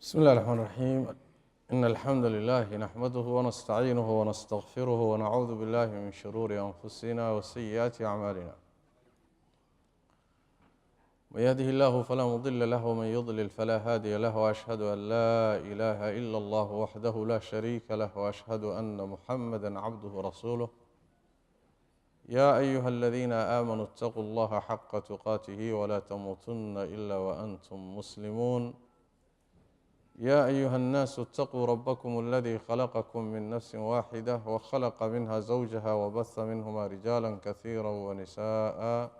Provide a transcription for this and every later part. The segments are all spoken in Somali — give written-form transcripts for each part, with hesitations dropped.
بسم الله الرحمن الرحيم إن الحمد لله نحمده ونستعينه ونستغفره ونعوذ بالله من شرور أنفسنا وسيئات أعمالنا من يهده الله فلا مضل له ومن يضلل فلا هادي له وأشهد أن لا إله إلا الله وحده لا شريك له وأشهد أن محمدا عبده ورسوله يا أيها الذين آمنوا اتقوا الله حق تقاته ولا تموتن إلا وأنتم مسلمون يا أيها الناس اتقوا ربكم الذي خلقكم من نفس واحدة وخلق منها زوجها وبث منهما رجالا كثيرا ونساء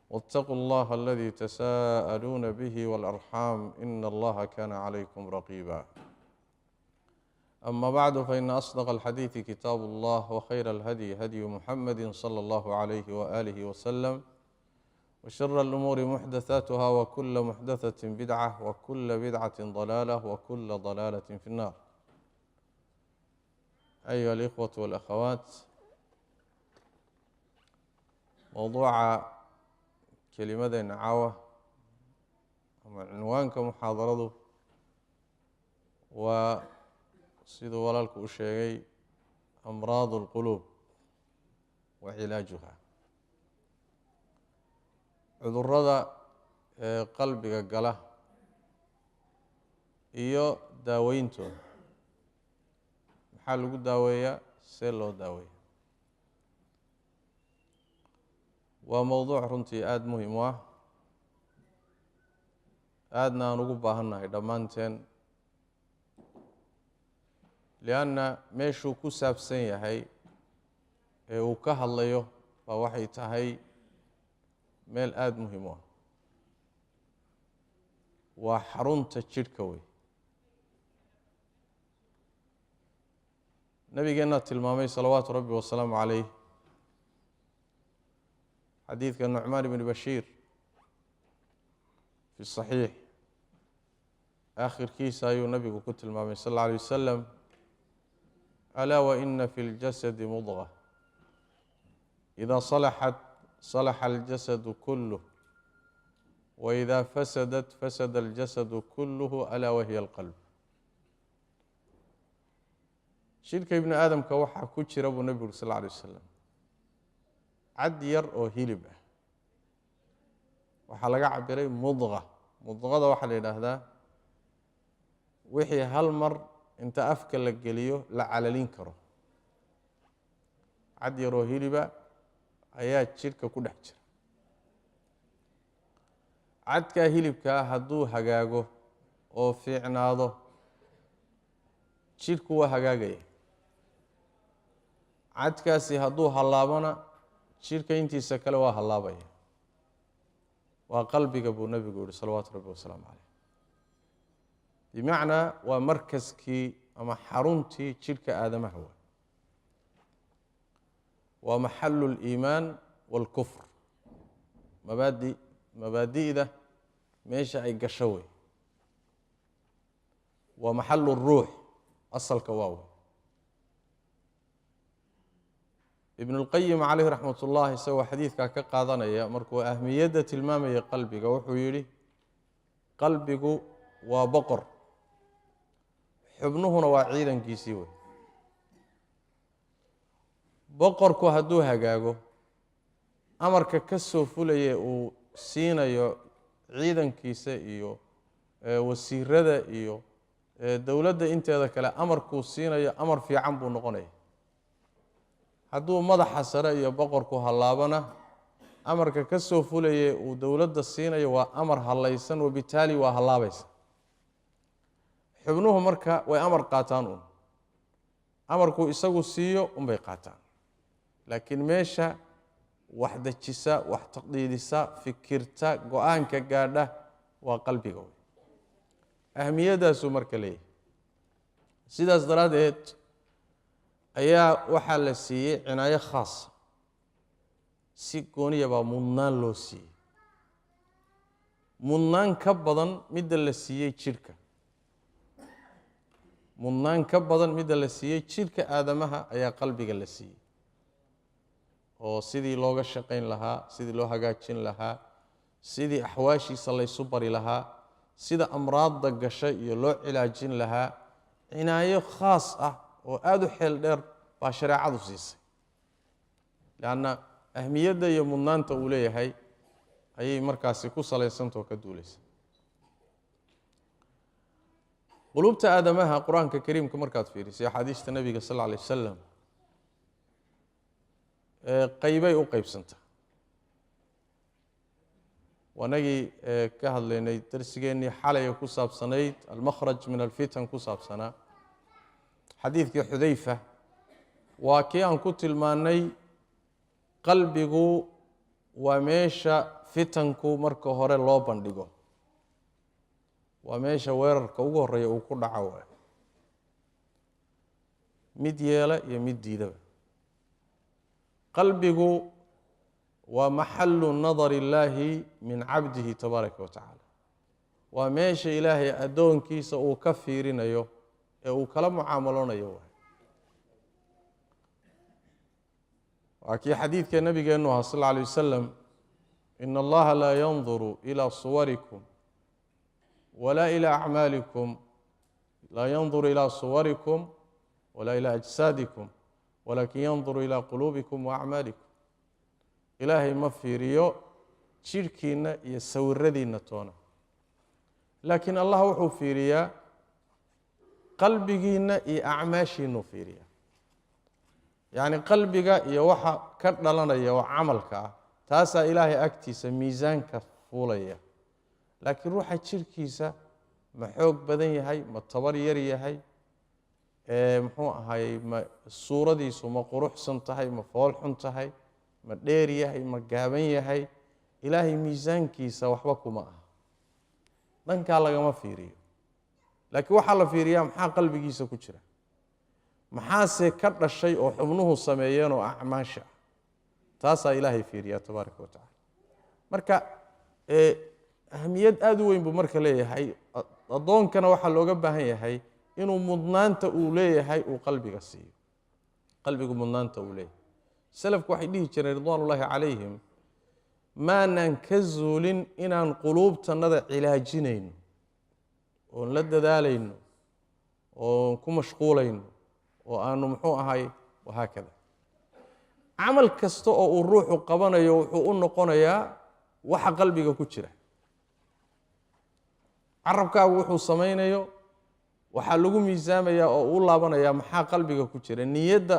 واتقوا الله الذي تساءلون به والأرحام إن الله كان عليكم رقيبا أما بعد فإن أصدق الحديث كتاب الله وخير الهدي هدي محمد صلى الله عليه وآله وسلم وشر الأمور محدثاتها وكل محدثة بدعة وكل بدعة ضلالة وكل ضلالة في النار أيها الإخوة والأخوات موضوع كلمة نعوة عنوانك محاضرته وسيد ولالك الشيء أمراض القلوب وعلاجها cudurrada qalbiga gala iyo daaweyntooda maxaa lagu daaweeyaa see loo daaweeya waa mowduuc runtii aada muhiim u ah aadna aan ugu baahannahay dhammaanteen lianna meeshuu ku saabsan yahay ee uu ka hadlayo baa waxay tahay meel aada muhiim u ah waa xarunta jidhka wey nabigeenna tilmaamay salawaatu rabbi wasalaamu calayh xadiidka nucmaan ibni bashiir fi saxiix aakhirkiisa ayuu nabigu ku tilmaamay sal alla alay wasalam alaa waina fi ljasadi mudqa idaa salaxat صلح الجسد كله وإذا فسدت فسد الجسد كله ألا وهي القلب شirka ibni aadamka waxaa ku jira buu nebigu sal lla alay wasalam cad yar oo hilib ah waxaa laga cabiray mudqa mudqada waxaa la yidhaahdaa wixii hal mar inta afka la geliyo la calalin karo cad yar oo hiliba ayaa jidhka ku dhex jira cadkaa hilibkaa hadduu hagaago oo fiicnaado jidhku waa hagaagaya cadkaasi hadduu hallaabana jidhka intiisa kale waa hallaabaya waa qalbiga buu nebigu yihi salawaatu rabbi wasalaamu caleyh bimacnaa waa markaskii ama xaruntii jidhka aadamaha waa waa maxalu اliimaan wاlkufr mabaadi'da meesha ay gasho wey waa maxalu الruux asalka waa wey ibn اlqayim calayh raxmat ullah isagoo xadiidkaa ka qaadanaya markuu ahmiyadda tilmaamaya qalbiga wuxuu yihi qalbigu waa boqor xubnuhuna waa ciidankiisii wey boqorku hadduu hagaago amarka ka soo fulaya uu siinayo ciidankiisa iyo wasiirada iyo dowladda inteeda kale amarkuu siinayo amar fiican buu noqonaya hadduu madaxa sare iyo boqorku hallaabana amarka ka soo fulaya uu dowladda siinayo waa amar hallaysan wabitaali waa hallaabaysa xubnuhu marka way amar qaataan un amarkuu isagu siiyo unbay qaataan laakiin meesha wax dejisa wax taqdiidisa fikirta go-aanka gaadha waa qalbiga wey ahmiyadaasuu marka leeyahay sidaas daraaddeed ayaa waxaa la siiyey cinaayo khaasa si gooniya baa mudnaan loo siiyey mudnaan ka badan midda la siiyey jidhka mudnaan ka badan midda la siiyey jidhka aadamaha ayaa qalbiga la siiyey oo sidii looga shaqayn lahaa sidii loo hagaajin lahaa sidii axwaashiisa laysu bari lahaa sida amraadda gashay iyo loo cilaajin lahaa cinaayo khaas ah oo aad u xeel dheer baa shareecadu siisay lanna ahmiyadda iyo mudnaanta uu leeyahay ayay markaasi ku salaysantao ka duulaysa qulubta aadamaha qur-aanka kariimka markaad fiirisay axaadiista nebiga sal lla alay wasalam qaybay u qaybsantaa waanagii ka hadlaynay darsigeennii xalaya ku saabsanayd almakhraj min alfitan ku saabsanaa xadiidkii xudayfa waa kii aan ku tilmaannay qalbigu waa meesha fitanku marka hore loo bandhigo waa meesha weerarka ugu horreeya uu ku dhaco waay mid yeela iyo mid diidaba qalbigu waa maxalu nadar illaahi min cabdihi tabaaraka wa tacaala waa meesha ilaahay addoonkiisa uu ka fiirinayo ee uu kala mucaamaloonayo waay waa kii xadiidka nabigeennu aha sal lla alay wasalam ina allaha laa yanduru ilaa suwarikum walaa ilaa acmaalikum laa yanduru ilaa suwarikum walaa ilaa ajsaadikum walakin yanduru ilaa quluubikum wa acmaalikum ilaahay ma fiiriyo jidhkiinna iyo sawiradiinna toona laakiin allah wuxuu fiiriyaa qalbigiinna iyo acmaashiinuu fiiriyaa yacni qalbiga iyo waxa ka dhalanaya oo camalka ah taasaa ilaahay agtiisa miisaanka fuulaya laakiin ruuxa jidhkiisa ma xoog badan yahay ma tabar yar yahay muxuu ahaayey ma suuradiisu ma quruxsan tahay ma foolxun tahay ma dheer yahay ma gaaban yahay ilaahay miisaankiisa waxba kuma aha dhankaa lagama fiiriyo laakiin waxaa la fiiriyaa maxaa qalbigiisa ku jira maxaase ka dhashay oo xubnuhu sameeyeen oo acmaasha ah taasaa ilaahay fiiriyaa tabaaraka wa tacala marka ahmiyad aad u weyn buu marka leeyahay addoonkana waxaa looga baahan yahay inuu mudnaanta uu leeyahay uu qalbiga siiyo qalbigu mudnaanta uu leeyahay salafku waxay dhihi jireen ridwaan ullaahi calayhim maanaan ka zuulin inaan quluubtannada cilaajinayno oon la dadaalayno oon ku mashquulayno oo aanu muxuu ahay wahaakada camal kasta oo uu ruuxu qabanayo wuxuu u noqonayaa waxa qalbiga ku jira carabkaagu wuxuu samaynayo waxaa lagu miisaamayaa oo u laabanayaa maxaa qalbiga ku jira niyadda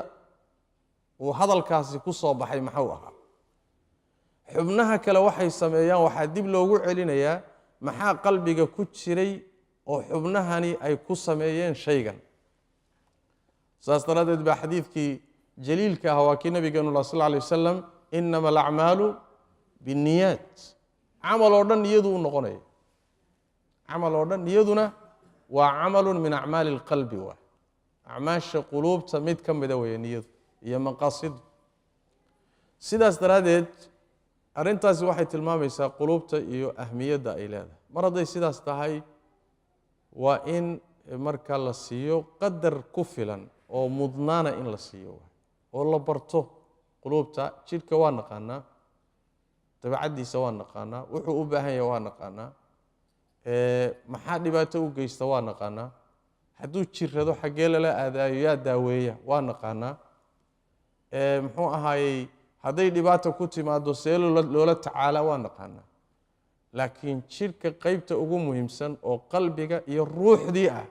uu hadalkaasi ku soo baxay maxuu ahaa xubnaha kale waxay sameeyaan waxaa dib loogu celinayaa maxaa qalbiga ku jiray oo xubnahani ay ku sameeyeen shaygan saas daraaddeed baa xadiidkii jaliilka ah waa kii nabigeenu sal lla alay wasalam inama alacmaalu binniyaat camal oo dhan niyadu u noqonaya camal oo dhan niyaduna waa camalun min acmaali alqalbi waay acmaasha quluubta mid ka mida weeye niyadu iyo maqaasidu sidaas daraaddeed arrintaasi waxay tilmaamaysaa quluubta iyo ahmiyadda ay leedahay mar hadday sidaas tahay waa in marka la siiyo qadar ku filan oo mudnaana in la siiyo oo la barto quluubta jidhka waa naqaanaa dabacaddiisa waa naqaanaa wuxuu u baahan yahay waa naqaanaa maxaa dhibaato u geysta waa naqaanaa hadduu jirrado xaggee lala aadaayo yaa daaweeya waa naqaanaa muxuu ahaayey hadday dhibaata ku timaado see loola tacaala waa naqaanaa laakiin jidhka qaybta ugu muhiimsan oo qalbiga iyo ruuxdii ah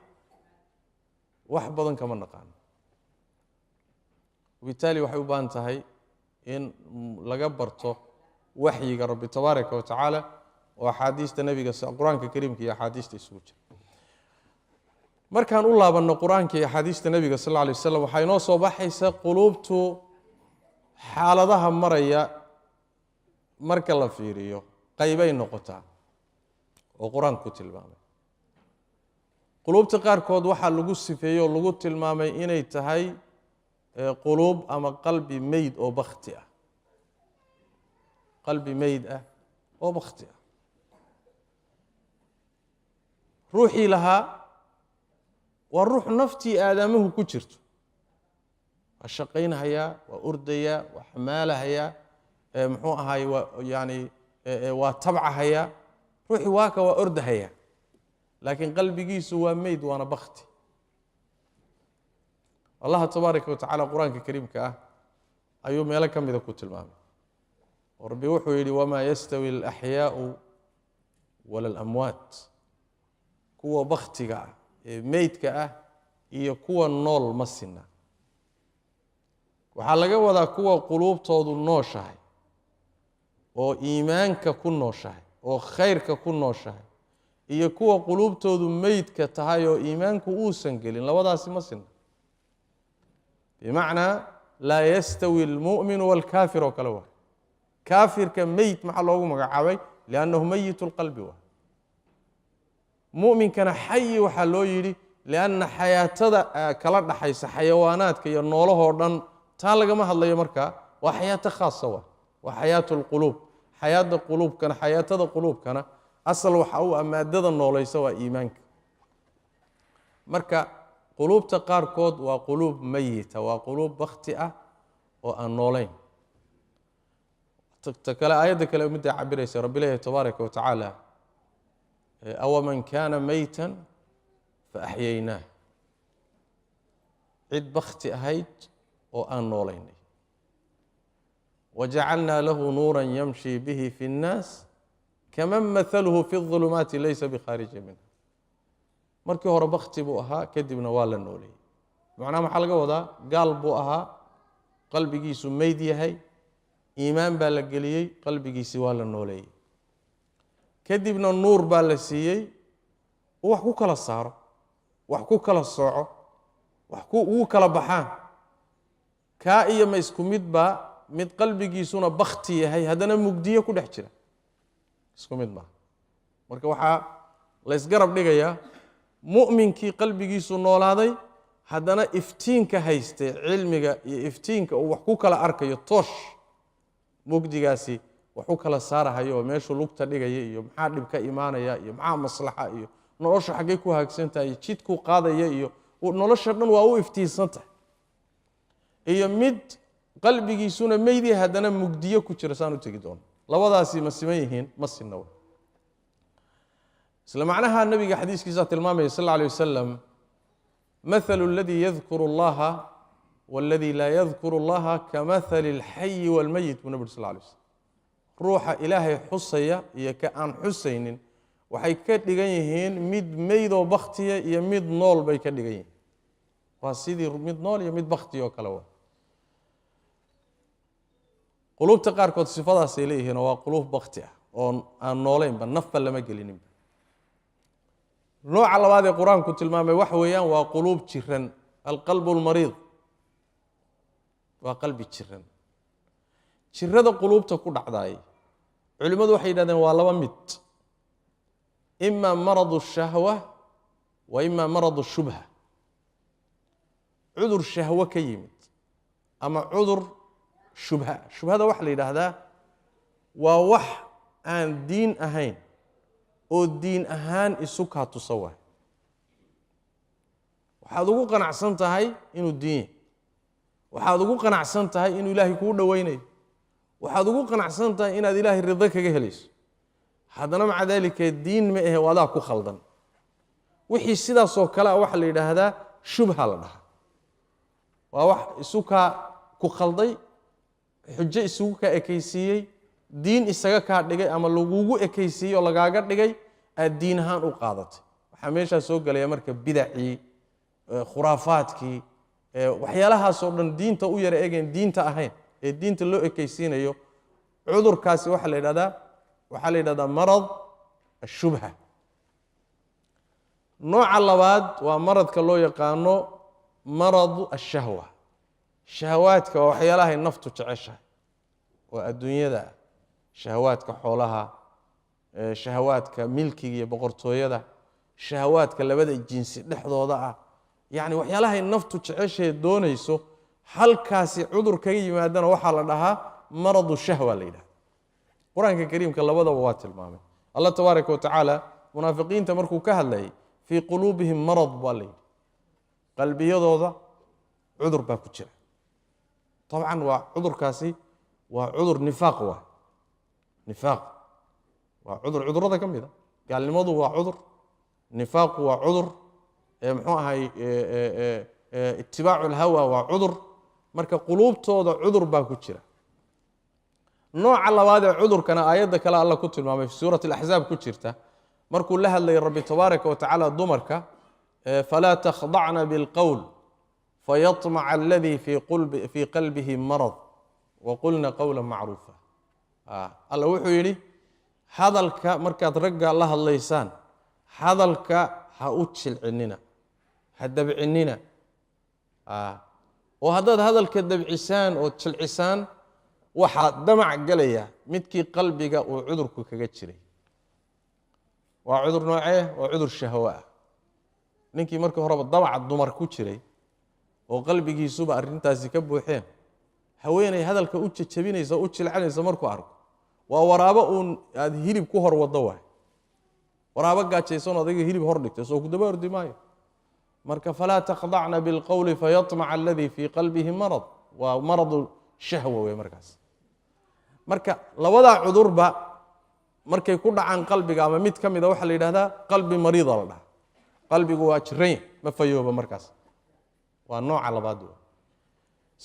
wax badan kama naqaano wabitaali waxay u baahan tahay in laga barto waxyiga rabbi tabaaraka wa tacaala oo axaadiista nebiga qur-aanka kariimka iyo axaadiista isugu jira markaan u laabanno qur-aanka iyo axaadiista nebiga sal alla alay wasalam waxaa inoo soo baxaysa quluubtu xaaladaha maraya marka la fiiriyo qaybay noqotaa oo qur-aanku ku tilmaamay quluubta qaarkood waxaa lagu sifeeyey oo lagu tilmaamay inay tahay quluub ama qalbi meyd oo bakti ah qalbi meyd ah oo bakti ah ruuxii lahaa waa ruux naftii aadamuhu ku jirto waa shaqaynhayaa waa ordayaa waa xamaalahayaa muxuu ahaay waa yani waa tabcahayaa ruuxii waaka waa ordahayaa laakiin qalbigiisu waa meyd waana bakti. Allah tabaaraka wa ta'ala quraanka kariimka ah ayuu meel ka mid ah ku tilmaamay. Rabbi wuxuu yiri wama yastawi al-ahyaa'u wala al-amwat. Kuwa baktiga ah ee meydka ah iyo kuwa nool ma sinna. waxaa laga wadaa kuwa quluubtoodu nooshahay oo iimaanka ku nooshahay oo khayrka ku nooshahay iyo kuwa quluubtoodu meydka tahay oo iimaanku uusan gelin labadaasi ma sinna. bimacnaa laa yastawi almu'minu waalkaafiru oo kale waa. kaafirka meyd maxaa loogu magacaabay liannahu mayitu lqalbi waa. mu'minkana xayi waxaa loo yidhi lianna xayaatada kala dhaxaysa xayawaanaadka iyo noolahoo dhan taa lagama hadlayo markaa waa xayaato khaasa waa. waa xayaatu lquluub. xayaada quluubkana xayaatada quluubkana asal waxa uu amaadada noolaysa waa iimaanka. marka quluubta qaarkood waa quluub mayita waa quluub bakti ah oo aan noolayn. ta kale aayadda kale midda cabiraysa rabbi ilaahi tabaaraka wa tacaala awaman kaana maytan fa axyaynaa. cid bakti ahayd oo aan noolaynay wajacalnaa lahu nuuran yamshi bihi fi nnaas kaman mathaluhu fi اظulumaati laysa bikhaariji minha. markii hore bakti buu ahaa kadibna waa la nooleeyey. macnaha maxaa laga wadaa gaal buu ahaa qalbigiisu meyd yahay iimaan baa la geliyey qalbigiisi waa la nooleeyey kadibna nuur baa la siiyey uu wax ku kala saaro wax ku kala sooco wax ugu kala baxaan. kaa iyo ma isku midba mid qalbigiisuna bakti yahay haddana mugdiyo ku dhex jira isku mid maaha. marka waxaa la ysgarab dhigayaa mu'minkii qalbigiisu noolaaday haddana iftiinka haystay cilmiga iyo iftiinka uu wax ku kala arkayo toosh mugdigaasi wax u kala saarahayo oo meeshuu lugta dhigaya iyo maxaa dhib ka imaanaya iyo maxaa maslaxa iyo nolosha xaggay ku haagsantahay jidkuu qaadaya iyo nolosha dhan waa u iftiinsantahay. iyo mid qalbigiisuna meydii haddana mugdiyo ku jira saan u tegi doono. labadaasi ma siman yihiin ma sinna wa. isla macnaha nabiga xadiiskiisa tilmaamaya sal alayhi wasallam mathalu alladii yadkuru allaha walladii laa yadkuru allaha kamathali alxayi walmayit buu nabi sal alayhi wasallam. ruuxa ilaahay xusaya iyo ka aan xusaynin waxay ka dhigan yihiin mid meydoo baktiya iyo mid nool bay ka dhigan yihiin. waa sidii mid nool iyo mid baktiya oo kale waa. quluubta qaarkood sifadaasay leeyihiin oo waa quluub bakti ah oo aan noolaynba nafba lama gelininba. nooca labaad ee qur-aanku tilmaamay waxa weeyaan waa quluub jiran alqalbu almariid. waa qalbi jiran. jirada quluubta ku dhacdaay culimmadu waxay yidhahdeen waa laba mid ima maradu shahwa wa ima maradu shubha. cudur shahwo ka yimid ama cudur shubha. shubhada waxa la yidhaahdaa waa wax aan diin ahayn oo diin ahaan isu kaa tusa waay. waxaad ugu qanacsan tahay inuu diin yahay waxaad ugu qanacsan tahay inuu ilaahay kuu dhowaynayo waxaad ugu qanacsan tahay inaad ilaahay rido kaga helayso haddana maca daalika diin ma ahe wadaa ku khaldan. wixii sidaasoo kale ah waxa la yidhaahdaa shubha la dhahaa. waa wax isu kaa ku khalday xujo isugu kaa ekaysiiyey diin isaga kaa dhigay ama lagugu ekaysiiyey oo lagaaga dhigay aad diin ahaan u qaadatay. waxaa meeshaa soo gelaya marka bidacii khuraafaadkii waxyaalahaasoo dhan diinta u yara egayn diinta ahayn ee diinta loo ekaysiinayo. cudurkaasi waxaa la yidhahdaa marad ashubha. nooca labaad waa maradka loo yaqaano maradu ashahwa. shahawaadka waa waxyaalahay naftu jeceshahay oo adduunyada ah. shahawaadka xoolaha shahawaadka milkiga iyo boqortooyada shahawaadka labada jinsi dhexdooda ah. yacni waxyaalahay naftu jeceshahay doonayso halkaasi cudur kaga yimaadana waxaa la dhahaa maradu shahwa la yidhahda. qur-aanka kariimka labadaba waa tilmaamay. allah tabaaraka wa tacaala munaafiqiinta markuu ka hadlayay fii quluubihim marad baa la yidhi. qalbiyadooda cudur baa ku jira. dabcan waa cudurkaasi waa cudur nifaaq waa. nifaaq waa cudur cudurrada ka mid a. gaalnimadu waa cudur nifaaqu waa cudur muxuu ahay itibaacu alhawa waa cudur marka quluubtooda cudur baa ku jira nooca labaad ee cudurkana aayadda kale alla ku tilmaamay fi suurati alaxzaab ku jirta markuu la hadlayay rabbi tabaaraka wa tacaala dumarka falaa takhdacna bilqowl fayطmaca aladii fii qalbihi marad waqulna qowla macruufa alla wuxuu yidhi hadalka markaad ragga la hadlaysaan hadalka ha u jilcinina ha dabcinina oo haddaad hadalka dabcisaan oo jilcisaan waxaa damac gelaya midkii qalbiga uu cudurku kaga jiray waa cudur noocee waa cudur shahwo ah ninkii markii horeba damaca dumar ku jiray oo qalbigiisuba arrintaasi ka buuxeen haweenay hadalka u jajabinaysa u jilcanaysa markuu arko waa waraabo uun aad hilib ku hor wado waay waraabo gaajaysan adiga hilib hor dhigtay soo ku daba ordi maayo marka falaa takhdacna bilqowli fayطmaca aladii fii qalbihi marad waa maradu shahwa wey marka labadaa cudurba markay ku dhacaan qalbiga ama mid ka mida waxaa la yidhahdaa qalbi mariida la dhaha qalbigu waa jiranya ma fayooba markaas waa nooca labaad wey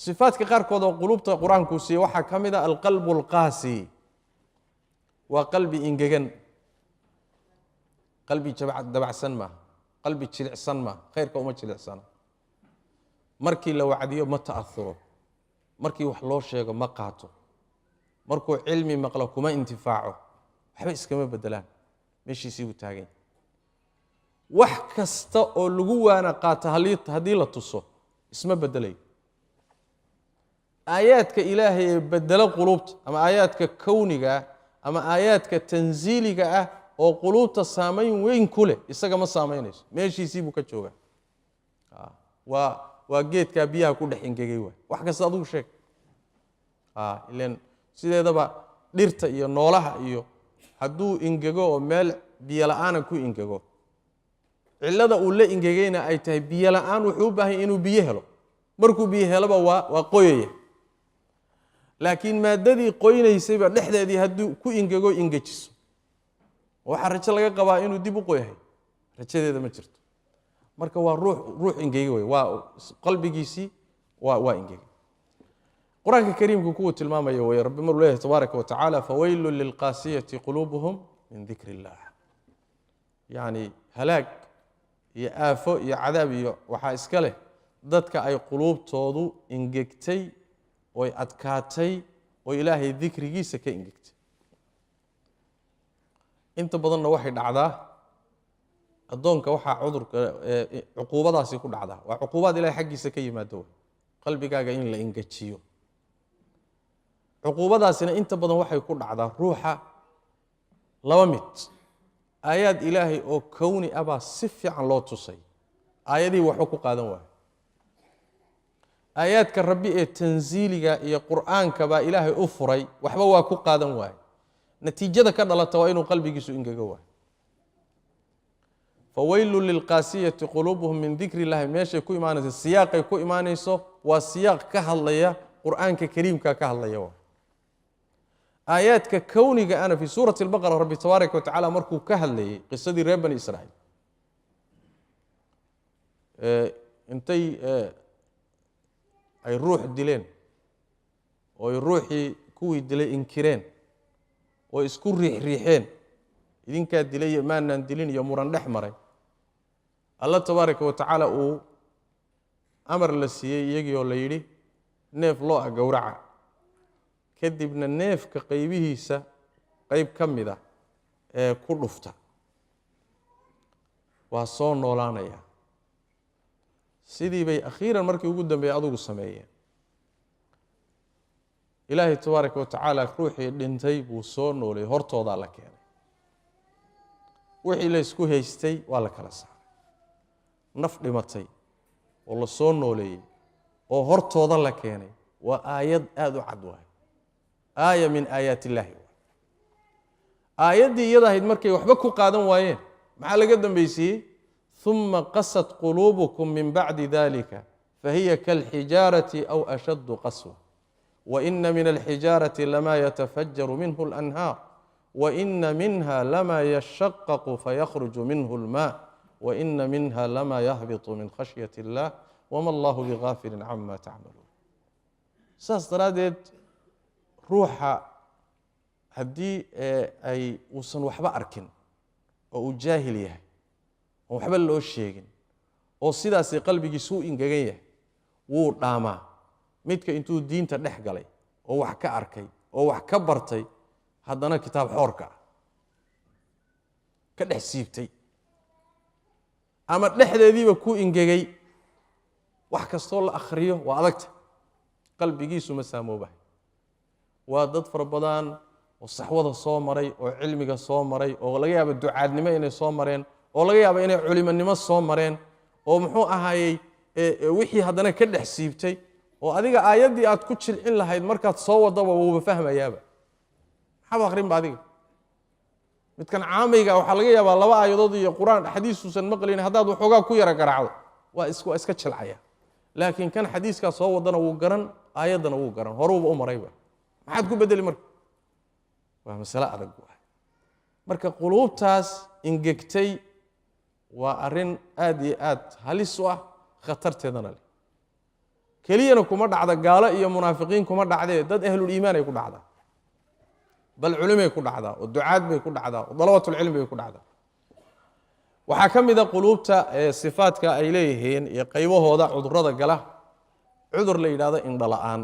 sifaadka qaarkood oo quluubta qur-aankuu siiye waxaa ka mid a alqalbu alqaasi waa qalbi ingegan qalbi dabacsan maaha qalbi jilicsan maaha khayrka uma jilicsana markii la wacdiyo ma ta'ahuro markii wax loo sheego ma qaato markuu cilmi maqlo kuma intifaaco waxba iskama bedelaan meeshiisii buu taagan wax kasta oo lagu waana qaato haddii la tuso isma bedelayo aayaadka ilaahay ee bedelo quluubta ama aayaadka kowniga ah ama aayaadka tansiiliga ah oo quluubta saamayn weyn ku leh isaga ma saamaynayso meeshiisii buu ka joogaa waa geedkaa biyaha ku dhex ingegay waay wax kasta adigu sheeg ilan sideedaba dhirta iyo noolaha iyo hadduu ingego oo meel biyo la-aana ku ingego cillada uu la ingegayna ay tahay biyo la-aan wuxuu u baahanya inuu biyo helo markuu biyo heloba waa qoyaya laakiin maadadii qoynaysayba dhexdeedii hadduu ku ingego ingejiso waxaa rajo laga qabaa inuu dib u qoyahay rajadeeda ma jirto marka waa ruux ingege wey waa qalbigiisii waa ingege qur-aanka kariimku kuwuu tilmaamaya wey rabbi maruu leeyahay tabaaraka wa tacaala fawaylu lilqaasiyati quluubuhum min dikri illah yacni halaag iyo aafo iyo cadaab iyo waxaa iska leh dadka ay quluubtoodu ingegtay oy adkaatay oo ilaahay dikrigiisa ka ingegtay inta badanna waxay dhacdaa addoonka waxaa cudurka cuquubadaasi ku dhacdaa waa cuquubaad ilahay xaggiisa ka yimaado wey qalbigaaga in la ingejiyo cuquubadaasina inta badan waxay ku dhacdaa ruuxa laba mid aayaad ilaahay oo kowni ah baa si fiican loo tusay aayadihii waxba ku qaadan waayo aayaadka rabbi ee tansiiliga iyo qur'aanka baa ilaahay u furay waxba waa ku qaadan waayo natiijada ka dhalata waa inuu qalbigiisu ingego waayo fawaylu lilqaasiyati quluubuhum min dikri illahi meeshay ku imaanayso siyaaqay ku imaanayso waa siyaaq ka hadlaya qur'aanka kariimka ka hadlaya waa aayaadka kowniga ana fi suurati albaqara rabbi tabaaraka wa tacaala markuu ka hadlayay qisadii reer bani israa'iil intay ay ruux dileen oo ay ruuxii kuwii dilay inkireen oo isku riixriixeen idinkaa dilay iyo maanaan dilin iyo muran dhex maray alla tabaaraka wa tacaala uu amar la siiyey iyagii oo la yidhi neef loo ah gowraca kadibna neefka qaybihiisa qayb ka mid a ee ku dhufta waa soo noolaanaya sidii bay akhiiran markii ugu dambeeyey adugu sameeyeen ilaahay tabaaraka wa tacaala ruuxii dhintay buu soo nooleeyey hortoodaa la keenay wixii la isku haystay waa la kala saaray naf dhimatay oo la soo nooleeyey oo hortooda la keenay waa aayad aada u cad waay aaya min aayaat illaahi aayaddii iyada ahayd markay waxba ku qaadan waayeen maxaa laga dambaysiiyey uma qasat quluubukum min bacdi dalika fahiya kalxijaarati aw ashaddu qaswa waina min alxijaarati lama yatafajaru minhu اlanhaar waina minha lama yashaqaqu fayakhruju minhu اlmaa waina minha lama yahbitu min khashyati اllah wama allahu bigaafilin cama tacmaluun. saas daraaddeed ruuxa haddii ay uusan waxba arkin oo uu jaahil yahay oon waxba loo sheegin oo sidaasay qalbigiisu u ingegan yahay wuu dhaamaa midka intuu diinta dhex galay oo wax ka arkay oo wax ka bartay haddana kitaab xoorka ah ka dhex siibtay ama dhexdeediiba ku ingegay wax kastoo la akhriyo waa adagta qalbigiisu ma saamoobahay. waa dad fara badan oo saxwada soo maray oo cilmiga soo maray oo laga yaabo ducaadnimo inay soo mareen oo laga yaabo inay culimonimo soo mareen oo muxuu ahaayey wixii haddana ka dhex siibtay oo adiga aayaddii aad ku jilcin lahayd markaad soo wadaba wuuba fahmayaaba maxaaba akhrinba adiga. midkan caamayga waxaa laga yaabaa 2 aayadood iyo qur-aan xadiisuusan maqlayn haddaad waxoogaa ku yara garaacdo waa iska jilcaya, laakiin kan xadiiskaa soo wadana wuu garan aayaddana wuu garan horuuba u marayba maxaad ku bedeli marka. waa masale adag waay. marka quluubtaas ingegtay waa arrin aad iyo aad halis u ah khatarteedana leh. keliyana kuma dhacda gaalo iyo munaafiqiin kuma dhacdee dad ahluliimaan ay ku dhacdaa, bal culimay ku dhacdaa oo ducaad bay ku dhacdaa oo dalabatulcilmi bay ku dhacdaa. waxaa ka mid a quluubta sifaadka ay leeyihiin iyo qaybahooda cudurrada gala cudur la yidhahdo indho la'aan.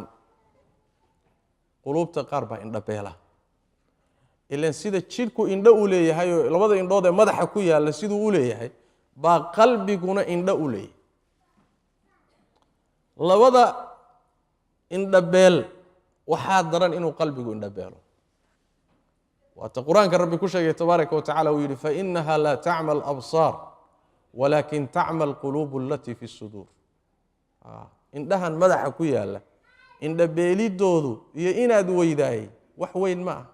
quluubta qaar baa indho beela, ilan sida jidhku indho u leeyahay oo 2 indhood ee madaxa ku yaalla siduu u leeyahay baa qalbiguna indho u leeyahay. 2 indho beel waxaa daran inuu qalbigu indho beelo. waata qur-aanka rabbi ku sheegay tabaaraka wa tacala uu yidhi fainaha laa tacma alabsaar walaakin tacma alquluubu alatii fi suduur. indhahan madaxa ku yaalla indho beelidoodu iyo inaad weydaayey wax weyn ma ah.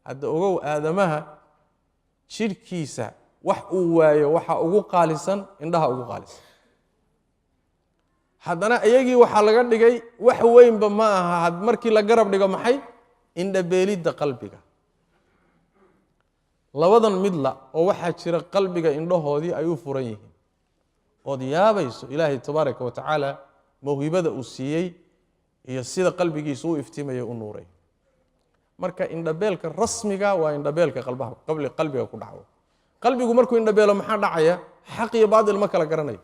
hadda ogow aadamaha jidhkiisa wax uu waayo waxa ugu qaalisan indhaha ugu qaalisan. haddana iyagii waxaa laga dhigay wax weynba ma aha markii la garab dhigo maxay indho beelidda qalbiga. 2dan midla oo waxaa jira qalbiga indhahoodii ay u furan yihiin ood yaabayso ilaahay tabaaraka wa tacaala mawhibada uu siiyey iyo sida qalbigiisu u iftiimaya u nuuray. marka indhabeelka rasmiga waa indhabeelka qalbiga ku dhaco. qalbigu markuu indhabeelo maxaa dhacaya? xaq iyo baatil ma kala garanayo.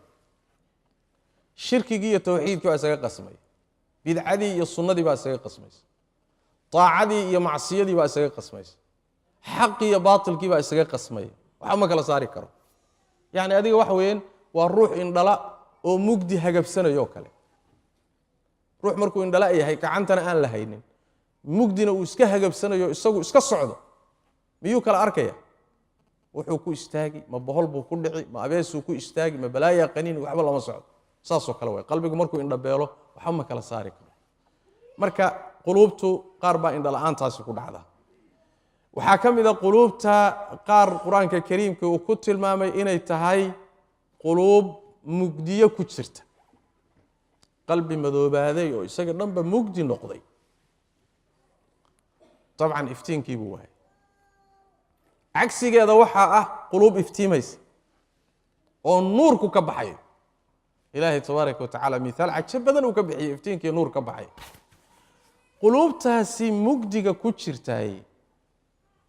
shirkigii iyo tawxiidkii baa isaga qasmaya, bidcadii iyo sunnadii baa isaga qasmaysa, taacadii iyo macsiyadii baa isaga qasmaysa, xaqii iyo baatilkii baa isaga qasmaya. waxa ma kala saari karo. yacni adiga waxa weeyaan waa ruux indhala oo mugdi hagabsanayoo kale. ruux markuu indhala yahay gacantana aan la haynin mugdina uu iska hagabsanayo isagu iska socdo miyuu kala arkaya? wuxuu ku istaagi ma bohol buu ku dhici ma abeesuu ku istaagi ma balaaya qaniin waxba lama socdo. saasoo kale way qalbigu markuu indhabeelo waxba ma kala saari karo. marka quluubtu qaar baa indho la'aantaasi ku dhacda. waxaa ka mid a quluubta qaar qur-aanka kariimka uu ku tilmaamay inay tahay quluub mugdiyo ku jirta, qalbi madoobaaday oo isaga dhanba mugdi noqday. dabcan iftiinkii buu waayay. cagsigeeda waxaa ah quluub iftiimaysa oo nuurku ka baxayo. ilaahay tabaaraka wa tacaala miaal cajo badan uu ka bixiyey iftiinkii nuur ka baxay. quluubtaasi mugdiga ku jirtaay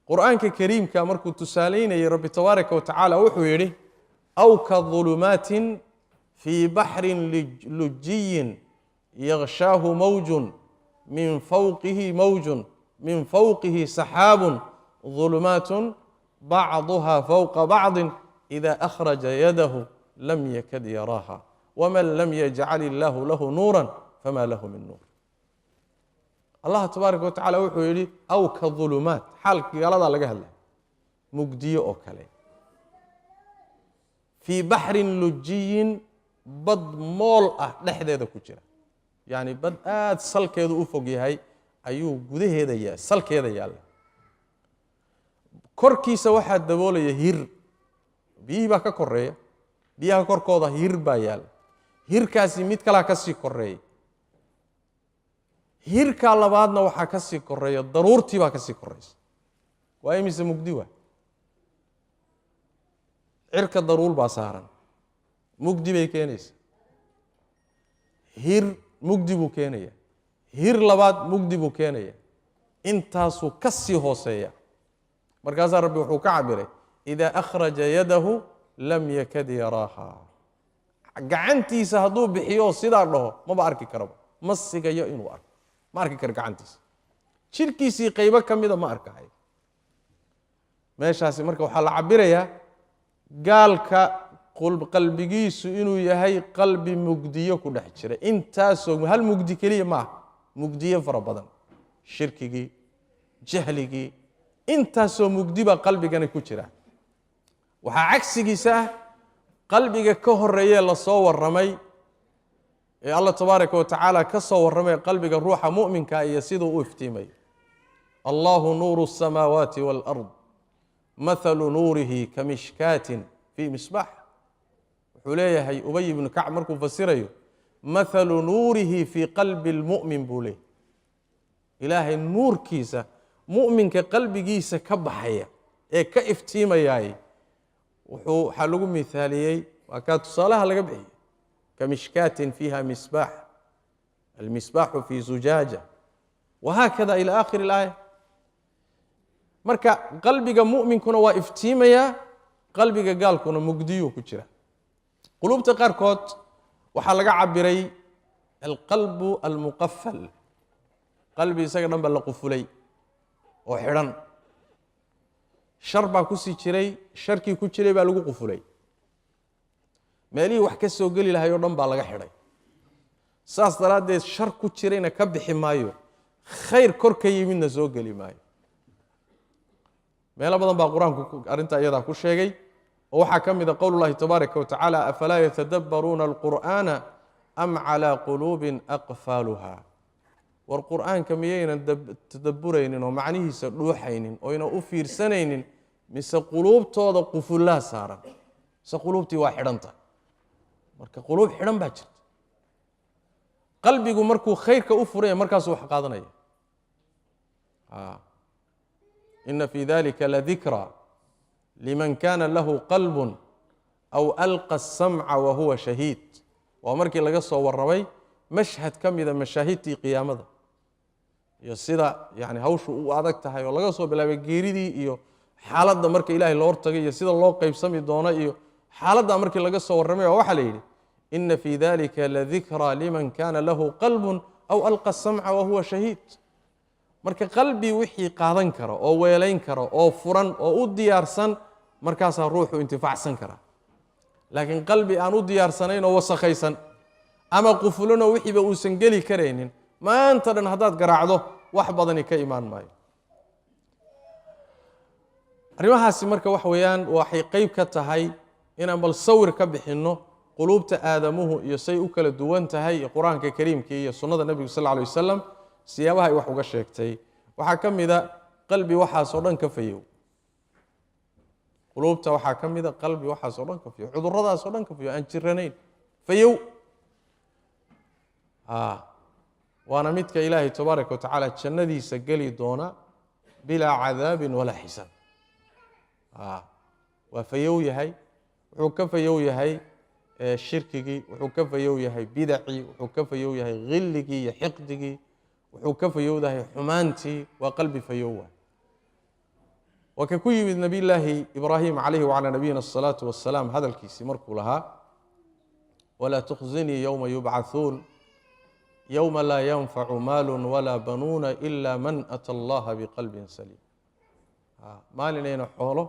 qur-aanka kariimka markuu tusaalaynayay rabbi tabaaraka wa tacaala wuxuu yidhi aw ka dulumaatin fii baxrin lujiyin yaghshaahu mawjun min fawqihi saxaabun dulumaatun bacduha fawqa bacdin ida akhraja yadahu lam yakad yaraaha waman lam yajcal illaahu lahu nuuran fama lahu min nuur. allah tabaaraka wa tacala wuxuu yidhi aw ka dulumaat, xaalkii gaaladaa laga hadlay, mugdiyo oo kale. fii baxrin lujiyin, bad mool ah dhexdeeda ku jira. yacni bad aad salkeedu u fog yahay ayuu gudaheeda salkeeda yaalla. korkiisa waxaa daboolaya hir, biyihii baa ka koreeya, biyaha korkooda hir baa yaalla. hirkaasi mid kalaa ka sii koreeya, hirkaa labaadna waxaa ka sii koreeya daruurtii baa ka sii koreysa. waa imise mugdi waa. cirka daruul baa saaran mugdi bay keenaysa hir mugdi buu keenaya hir labaad mugdi buu keenaya intaasuu ka sii hooseeya markaasaa rabbi wuxuu ka cabiray idaa akhraja yadahu lam yakad yaraaha gacantiisa hadduu bixiyo sidaa dhaho maba arki karaba ma sigayo inuu arko ma arki karo gacantiisa jirkiisii qaybo ka mida ma arkahayo meeshaasi marka waxaa la cabirayaa gaalka qalbigiisu inuu yahay qalbi mugdiyo ku dhex jira intaasoo hal mugdi keliya maaha mugdiyo fara badan shirkigii jahligii intaasoo mugdi baa qalbigani ku jira waxaa cagsigiisa ah qalbiga ka horeeye la soo warramay ee Allah tabaaraka wa tacaala ka soo warramay qalbiga ruuxa mu'minka iyo siduu u iftiimay Allahu nuuru as-samawati wal ard mathalu nuurihi kamishkatin fi misbah wuxuu leeyahay Ubay ibn Ka'b markuu fasirayo mathalu nuurihi fi qalbi al-mu'min bule ilaahay nuurkiisa mu'minka qalbigiisa ka baxaya ee ka iftiimayay wuxuu xalugu mithaaliyay waa ka tusaalaha laga bixiyay kamishkatin fiha misbah المصباح في زجاجة وهكذا إلى آخر الآية marka qalbiga mu'minkuna waa iftiimaya qalbiga gaalkuna mugdiyo ku jira qulubta qaarkood waxa laga cabiray alqalbu almuqaffal qalbi isaga dhanba la qufulay oo xiran shar baa ku sii jiray sharkii ku jiray baa lagu qufulay meelihii wax ka soo geli lahaayoo dhan baa laga xidhay saas daraadeed shar ku jirayna ka bixi maayo khayr kor ka yimidna soo geli maayo meelo badan baa quraanku arinta iyada ku sheegay oo waxa kamida qowlullaahi tabaaraka wa tacaala afalaa yatadabbaruuna alqur'aana am calaa quluubin aqfaaluha war qur'aanka miyaynan tadabburaynin oo macnihiisa dhuuxaynin oo ayna u fiirsanaynin mise quluubtooda qufullaa saaran mise quluubtii waa xidhanta marka quluub xidhan baa jirta qalbigu markuu khayrka u furaya markaasuu wax qaadanaya إن في ذلك لذكرى لمن كان له قلب أو ألقى السمع وهو شهيد ومركي لغا سو ورمي مشهد كميدا مشاهدتي قيامته يسيدا يعني هوشو u adag tahay oo laga soo bilaabay geeridii iyo xaaladda markii Ilaahay loo hortagay iyo sida loo qaybsami doono iyo xaaladda markii laga soo warramay waxa la yiri إن في ذلك لذكرى لمن كان له قلب أو ألقى السمع وهو شهيد marka qalbi wixii qaadan karo oo weelayn karo oo furan oo u diyaarsan markaas ruuxu intifaacsan kara laakiin qalbi aan u diyaarsanayn oo wasakhaysan ama qufulana wixii ba uusan gali kareenin maanta dhan hadaad garaacdo wax badan ka iimaan maayo arimahaasi marka wax weeyaan waxay qayb ka tahay inaan bal sawir ka bixino qulubta aadamuhu iyo say u kala duwan tahay quraanka kariimka iyo sunnada nabiga sallallahu alayhi wasallam siyaabaha ay wax uga sheegtay waxa kamida qalbi waxa soo dhan ka fayow qulubta waxa kamida qalbi waxa soo dhan ka fayow cudurradaas soo dhan ka fayow aan jiranayn fayow waana midka ilaahay tabaaraka wa tacaala jannadiisa gali doona bila cadaabin wala xisaab wa fayow yahay wuxuu ka fayow yahay shirkigi wuxuu ka fayow yahay bidci wuxuu ka fayow yahay ghilligi iyo xiqdigi wuxuu ka fayowdahay xumaantii waa qalbi fayowa waka ku yimid nabi ilaahi ibraahim alayhi wa ala nabiyina salatu wassalaam hadalkiisi markuu lahaa wala tukhzini yawma yub'athun yawma la yanfa'u malun wala banuna illa man ata allaha biqalbin salim maalinayna xoolo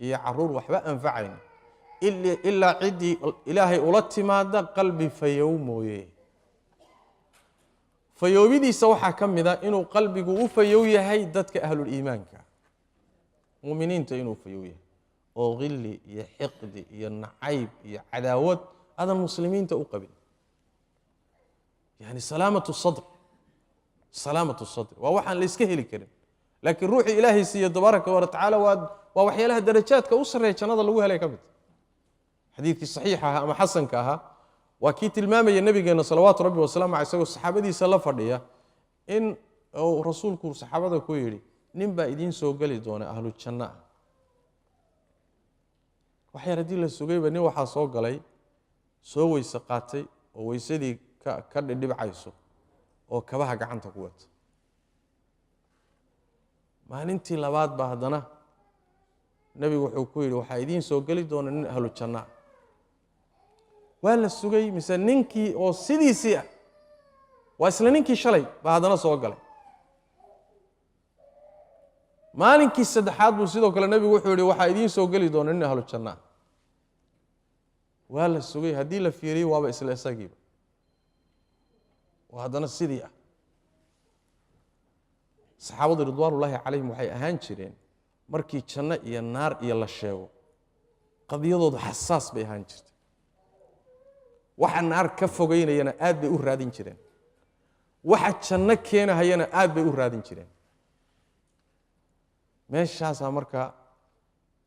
iyo caruur waxba anfacayn illa cidi ilaahay ula timaada qalbi fayow mooyee fayoobidiisa waxa kamida inuu qalbigu u fayow yahay dadka ahlul iimaanka muuminiinta inuu fayow yahay oo qilli iyo xiqdi iyo nacayb iyo cadaawad adan muslimiinta u qabin yani salaamatu sadr waa waxaan la iska heli karin laakiin ruuxi ilaahay siiyo tabaaraka wa tacaala waa waxyaalaha darajaadka u sareeya jannada lagu helay kamid xadiidkii saxiixa ama xasanka aha waa kii tilmaamaya nabigeena salawaatu rabbi wasalaamu alayhi isagoo saxaabadiisa la fadhiya in uu rasuulku saxaabada ku yiri nin baa idin soo gali doona ahlu janna waxyar haddii la sugayba nin waxaa soo galay soo weyse qaatay oo weysadii ka dhibcayso oo kabaha gacanta ku wata maalintii labaad baa haddana nebigu wuxuu ku yidhi waxaa idiin soo geli doona nin ahlu janna waa la sugay mise ninkii oo sidiisii ah waa isla ninkii shalay baa haddana soo galay maalinkii saddexaad buu sidoo kale nebigu wuxuu yidhi waxaa idiin soo geli doona nin ahlu janna waa la sugay haddii la fiiriyey waaba isla isagiiba waa haddana sidii ah saxaabadu ridwaanullaahi calayhim waxay ahaan jireen markii janno iyo naar iyo la sheego qadiyadoodu xasaas bay ahaan jirtay waxa naar ka fogeynayana aad bay u raadin jireen waxa janno keenahayana aad bay u raadin jireen meeshaasaa marka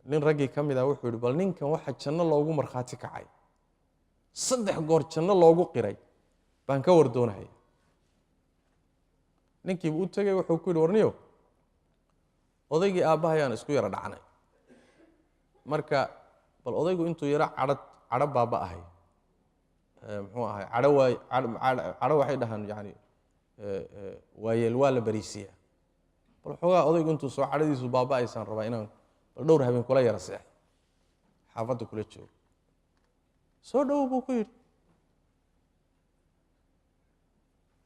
nin raggii ka mid ah wuxuu yidhi bal ninkan waxa janno loogu markhaati kacay 3 goor janno loogu qiray baan ka wardoonahaya ninkiibu u tegey wuxuu ku yidhi warniyo odaygii aabbahayaan isku yara dhacnay marka bal odaygu intuu yaro cadho baaba ahay muxuu ahay cadho waxay dhahaan yani waayeel waa la bariisiyaa bal xoogaa odaygu intuu soo cadhadiisu baaba aysaan rabaa inaan bal dhowr habeen kula yara seexo xaafadda kula joogo soo dhow buu ku yidhi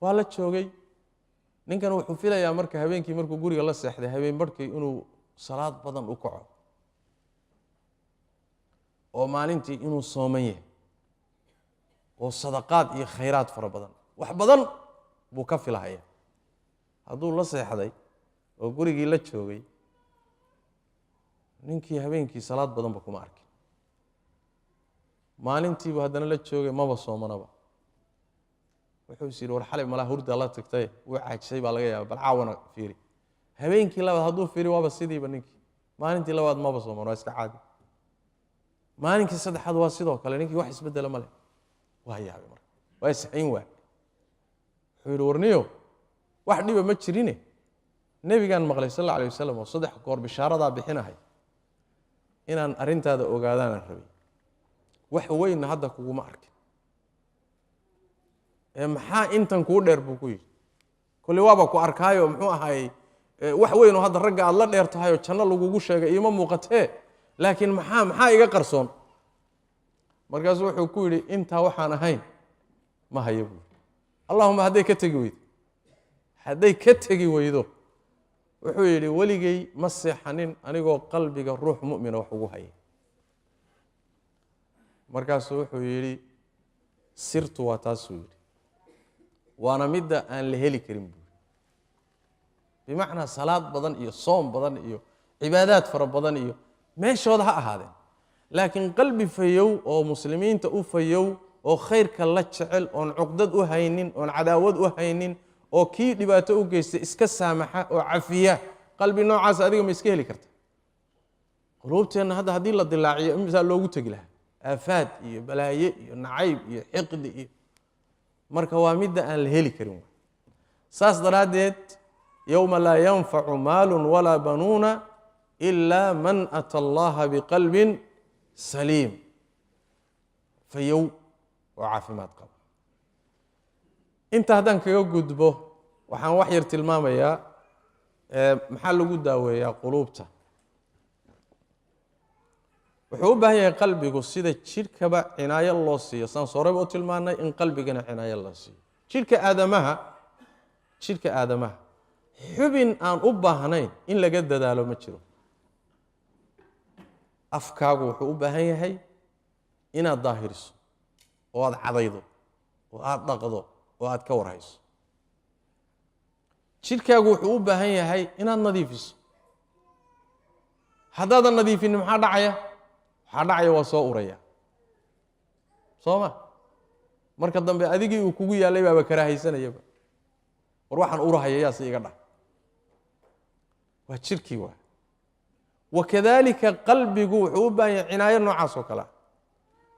waa la joogay ninkan wuxuu filayaa marka habeenkii markuu guriga la seexday habeen barhkii inuu salaad badan u kaco oo maalintii inuu sooman yahay oo sadaqaad iyo khayraad fara badan wax badan buu ka filahaya hadduu la seexday oo gurigii la joogay ninkii habeenkii salaad badanba kuma arkin maalintiibu haddana la joogay maba soomanaba wuxuu is yidhi war xalay malaa hurda la tagtay wuu caajisay baa laga yaaba bal caawana fiiri habeenkii labaad hadduu fiiri waaba sidiiba ninkii maalintii labaad maba sooman waa iska caadi maalinkii saddexaad waa sidoo kale ninkii wax isbedela ma leh waa yaabay marka waa isxayn waay wuxuu yidhi warniyo wax dhiba ma jirine nebigaan maqlay sal alla alay wasalam oo 3 goor bishaaradaa bixinahay inaan arrintaada ogaadaanaan rabay wax weynna hadda kuguma arkin maxaa intan kuu dheer buu ku yidhi kolli waaba ku arkaayo muxuu ahay wax weyn oo hadda ragga aad la dheer tahay oo janno lagugu sheegay iima muuqatee laakiin maxaa iga qarsoon markaasuu wuxuu ku yidhi intaa waxaan ahayn ma hayo buu allahuma hadday ka tegi weydo wuxuu yidhi weligay ma seexanin anigoo qalbiga ruux mu'mina wax ugu haya markaasuu wuxuu yidhi sirtu waa taasuu yidhi waana midda aan la heli karin buuri bimacnaa salaad badan iyo soom badan iyo cibaadaad fara badan iyo meeshooda ha ahaadeen laakiin qalbi fayow oo muslimiinta u fayow oo khayrka la jecel oon cuqdad u haynin oon cadaawad u haynin oo kii dhibaato u geystay iska saamaxa oo cafiya qalbi noocaas adiga ma iska heli karta quluubteenna hadda haddii la dilaaciyo imisaa loogu tegi lahaa aafaad iyo balaaye iyo nacayb iyo xiqdi iyo marka waa midda aan la heli karin saas daraaddeed yowma laa yanfacu maalun walaa banuuna ilaa man ata allaha biqalbin saliim fayow oo caafimaad qaba inta haddaan kaga gudbo waxaan wax yar tilmaamayaa maxaa lagu daaweeyaa quluubta wuxuu u baahan yahay qalbigu sida jidhkaba cinaayo loo siiyo saan soorayba u tilmaanay in qalbigana cinaayo loo siiyo jidhka aadamaha xubin aan u baahnayn in laga dadaalo ma jiro afkaagu wuxuu u baahan yahay inaad daahiriso oo aad cadaydo oo aad dhaqdo oo aad ka warhayso jidhkaagu wuxuu u baahan yahay inaad nadiifiso haddaadan nadiifinin maxaa dhacaya waa soo uraya soo ma marka dambe adigii uu kugu yaallay baaba karaahaysanayaba war waxaan urahaya yaase iga dhah waa jirkii waa wakadalika qalbigu wuxuu u baahan yahay cinaayo noocaas oo kale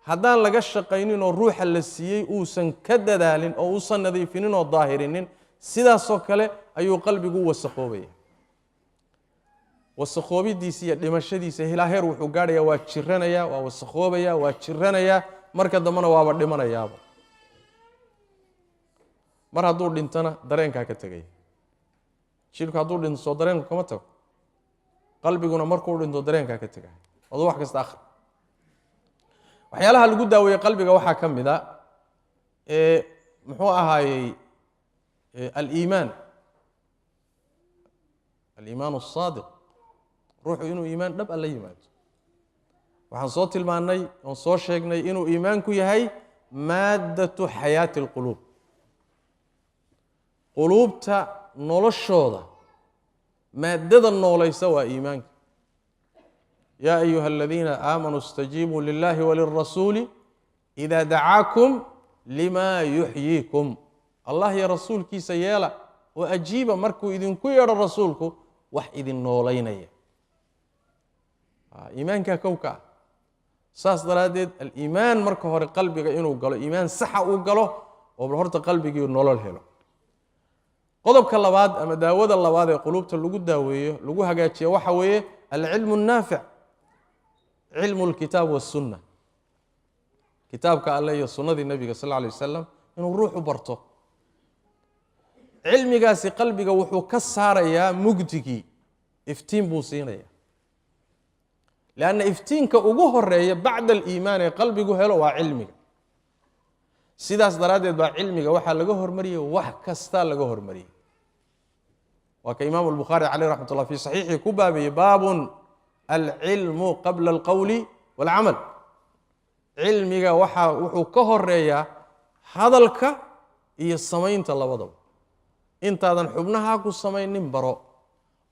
haddaan laga shaqaynin oo ruuxa la siiyey uusan ka dadaalin oo uusan nadiifinin oo daahirinin sidaasoo kale ayuu qalbigu u wasakhoobaya wasakoobidiisa iyo dhimashadiisa ilaa heer wuxuu gaadhayaa waa jiranayaa waa wasakoobayaa waa jiranayaa marka dambana waaba dhimanayaaba mar hadduu dhintana dareenkaa ka tegaya jidhku hadduu dhinto soo dareenku kama tago qalbiguna markuu dhinto dareenkaa ka tegaya aduu wax kasta akhri waxyaalaha lagu daaweeyey qalbiga waxaa ka mid a muxuu ahaayey aliimaan الصادق ruuxu inuu iimaan dhab la yimaado waxaan soo tilmaannay oon soo sheegnay inuu iimaanku yahay maaddatu xayaati اlquluub quluubta noloshooda maaddada noolaysa waa iimaanka yaa ayuha aladiina aamanuu اstajiibuu lilahi walirasuuli إida dacaakum lima yuxyiikum allah iyo rasuulkiisa yeela oo ajiiba markuu idinku yeedho rasuulku wax idin noolaynaya iimaanka kowka ah saas daraaddeed aliimaan marka hore qalbiga inuu galo iimaan saxa uu galo oo horta qalbigii nolol helo qodobka labaad ama daawada labaad ee quluubta lagu daaweeyo lagu hagaajiyo waxa weeye alcilmu الnaafic cilmu اlkitaab waالsunna kitaabka alle iyo sunnadii nebiga sal lla alay wasalam inuu ruuxu barto cilmigaasi qalbiga wuxuu ka saarayaa mugdigii iftiin buu siinaya lanna iftiinka ugu horeeya bacda aliimaan ee qalbigu helo waa cilmiga sidaas daraaddeed baa cilmiga waxaa laga hormariyey wax kastaa laga hormariyey waa ka imaamu albukhaari caleyh raxmat ullah fi saxiixii ku baabayey baabun alcilmu qabla alqowli waalcamal cilmiga wuxuu ka horeeyaa hadalka iyo samaynta labadaba intaadan xubnahaa ku samaynin baro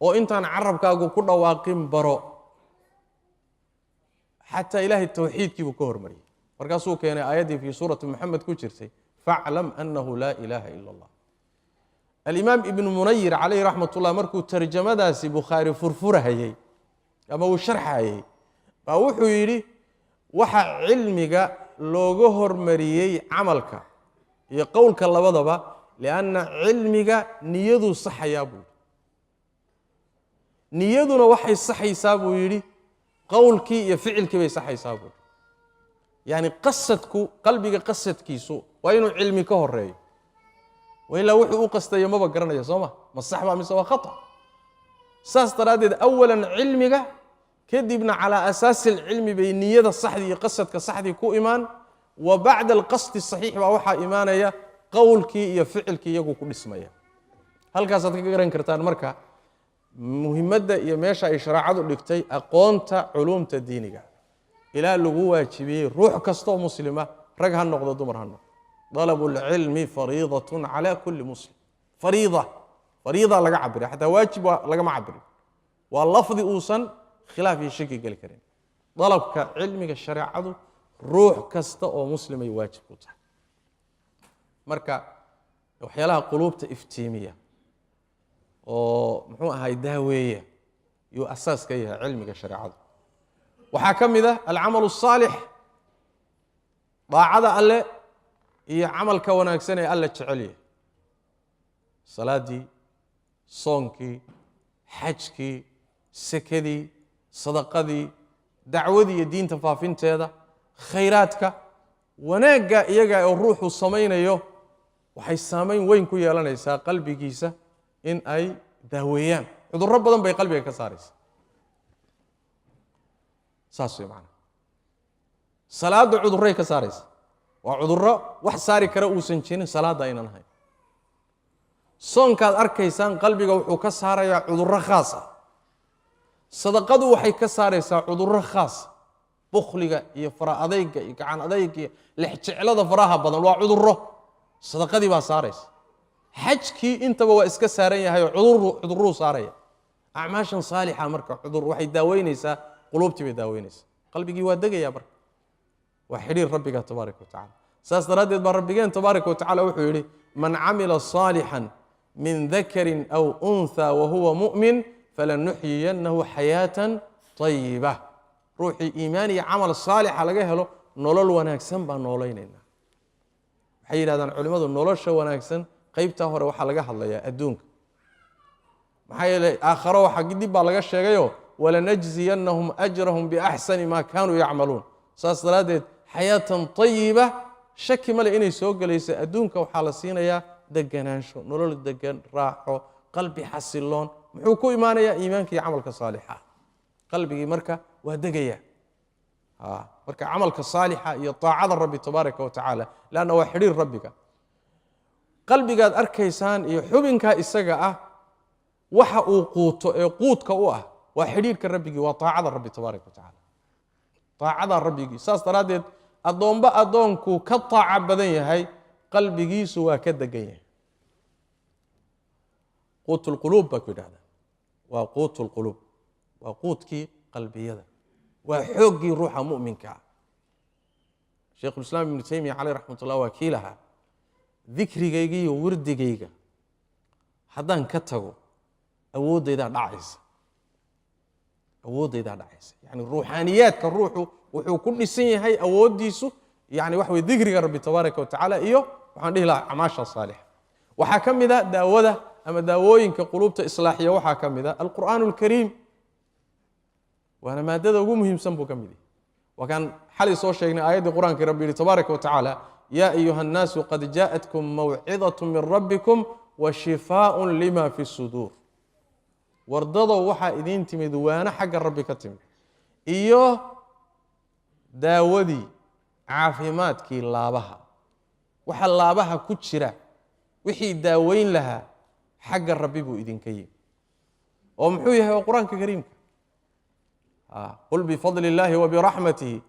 oo intaan carabkaagu ku dhawaaqin baro xataa ilaahay tawxiidkiibuu ka hormariyey markaasuu keenay aayaddii fii suurati moxamed ku jirtay faclam annahu laa ilaaha ila allah alimaam ibnu munayir calayhi raxmat ullah markuu tarjamadaasi bukhaari furfurahayey ama uu sharxayey baa wuxuu yidhi waxa cilmiga looga hormariyey camalka iyo qowlka labadaba lianna cilmiga niyaduu saxayaa buu yidhi niyaduna waxay saxaysaa buu yidhi qowlkii iyo ficilkii bay saxaysaa buu yacni qasadku qalbiga qasadkiisu waa inuu cilmi ka horeeyo wailaa wuxuu u qastayo maba garanaya soo ma sax baa mise waa khata saas daraaddeed awalan cilmiga kadibna calaa asaasi alcilmi bay niyada saxdii iyo qasadka saxdii ku imaan wa bacda alqasdi saxiix baa waxaa imaanaya qowlkii iyo ficilkii iyagu ku dhismaya halkaasaad ka garan kartaan marka muhimadda iyo meesha ay shareecadu dhigtay aqoonta culuumta diiniga ilaa lagu waajibiyey ruux kastoo muslima rag ha noqdo dumar ha noqdo dalabu lcilmi fariidatun cala kulli muslim fariida laga cabira xataa waajib lagama cabirin waa lafdi uusan khilaaf iyo shaki geli karin dalabka cilmiga shareecadu ruux kasta oo muslimay waajib ku tahay marka waxyaalaha quluubta iftiimiya oo muxuu ahay daaweeya yuu asaas ka yahay cilmiga shareecadu waxaa ka mid ah alcamal الصaalix daacada alle iyo camalka wanaagsan ee alle jecel yahay salaadii soonkii xajkii sekadii sadaqadii dacwadii iyo diinta faafinteeda khayraadka wanaagga iyaga oo ruuxu samaynayo waxay saamayn weyn ku yeelanaysaa qalbigiisa in ay daaweeyaan cudurro badan bay qalbiga ka saaraysaa saas way macnaha salaadda cudurray ka saaraysa waa cudurro wax saari kara uusan jirin salaadda aynan ahayn soonkaad arkaysaan qalbiga wuxuu ka saarayaa cudurro khaas ah sadaqadu waxay ka saaraysaa cudurro khaas bukhliga iyo fara adayga iyo gacan adayga iyo lexjeclada faraha badan waa cudurro sadaqadii baa saaraysa xajkii intaba waa iska saaran yahay oo cudurruu saaraya acmaashan saalixa marka cudur waxay daaweynaysaa quluubtii bay daaweynaysaa qalbigii waa degayaa marka waa xidhiir rabbiga tabaaraka wa tacala saas daraaddeed baa rabbigeen tabaaraka wa tacala wuxuu yidhi man camila صaalixan min dakarin aw untha wahuwa mu'min falanuxyiyannahu xayaatan طayiba ruuxii iimaan iyo camal saalixa laga helo nolol wanaagsan baan noolaynaynaa waxay yidhahdaan culimmadu nolosha wanaagsan qaybtaa hore waxaa laga hadlayaa adduunka maxaa yeelay aakharo waxa dib baa laga sheegayo walanajziyannahum ajrahum biaxsani maa kaanuu yacmaluun saas daraadeed xayaatan tayiba shaki male inay soo gelayso adduunka waxaa la siinayaa deganaansho nolol degan raaxo qalbi xasiloon muxuu ku imaanayaa iimaanka iyo camalka saalixa qalbigii marka waa degaya marka camalka saalixa iyo taacada rabbi tabaaraka wa tacaala laanna waa xidhiir rabbiga qalbigaad arkaysaan iyo xubinkaa isaga ah waxa uu quuto ee quudka u ah waa xidhiirka rabbigii waa taacada rabbi tabaaraka wa tacaala taacada rabbigii saas daraaddeed addoomba addoonkuu ka taaca badan yahay qalbigiisu waa ka degan yahay quut lquluub baa ku yidhahdaa waa quut lquluub waa quudkii qalbiyada waa xooggii ruuxa mu'minka ah shaykhulislaam ibnu taymiya caleyh raxmat ullah waa kii lahaa dikrigayga iyo wirdigayga haddaan ka tago awooddaydaa dhacaysa yani ruuxaaniyaadka ruuxu wuxuu ku dhisan yahay awooddiisu yani waxa weye dikriga rabbi tabaaraka wa tacaala iyo waxaan dhihi lahaa acmaasha saalixa waxaa ka mid a daawada ama daawooyinka quluubta islaaxiya waxaa ka mid a alqur'aan alkariim waana maadada ugu muhiimsan buu ka mid yahay waa kaan xalay soo sheegnay aayaddii qur-aanka rabbi yihi tabaaraka wa tacaala yaa ayuha annaasu qad jaa'atkum mawcidatu min rabbikum wa shifaaءun lima fi suduur wardadow waxaa idiin timid waana xagga rabbi ka timid iyo daawadii caafimaadkii laabaha waxa laabaha ku jira wixii daaweyn lahaa xagga rabbi buu idinka yimi oo muxuu yahay waa qur-aanka kariimka qul bifadli illaahi wabiraxmatihi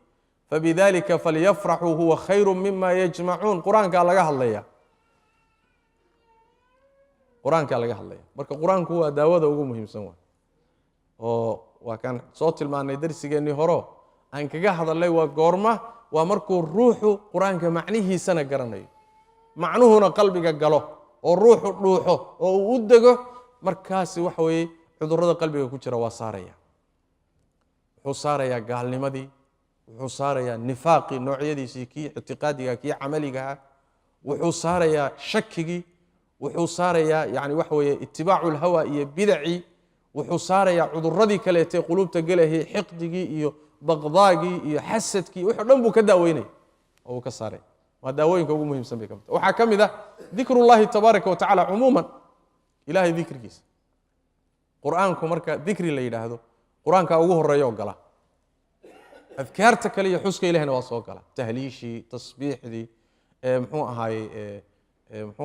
fabidalika falyafraxuu huwa khayru mima yajmacuun qur-aankaa laga hadlaya marka qur-aanku waa daawada ugu muhiimsan waay oo waa kaan soo tilmaanay darsigeennii horo aan kaga hadalnay waa goorma waa markuu ruuxu qur-aanka macnihiisana garanayo macnuhuna qalbiga galo oo ruuxu dhuuxo oo uu u dego markaasi waxa weeye cudurrada qalbiga ku jira waa saaraya wuxuu saarayaa gaalnimadii wuxuu saarayaa nifaaqii noocyadiisii kii ictiqaadiga kii camaligaha wuxuu saarayaa shakigii wuxuu saarayaa yani waxa weeye itibaacu lhawa iyo bidacii wuxuu saarayaa cudurradii kaleetee quluubta gelahayay xiqdigii iyo baqdaagii iyo xasadkii wuxuu dhan buu ka daaweynaya oo uu ka saaraya waa daawooyinka ugu muhiimsan bay ka mid waxaa ka mid ah dikrullahi tabaaraka wa tacaala cumuuman ilahay dikrigiisa qur-aanku marka dikri la yidhaahdo qur-aanka ugu horeeya oo gala adkaarta kale iyo xuska ilahina waa soo gala tahliishii tasbiixdii muxuu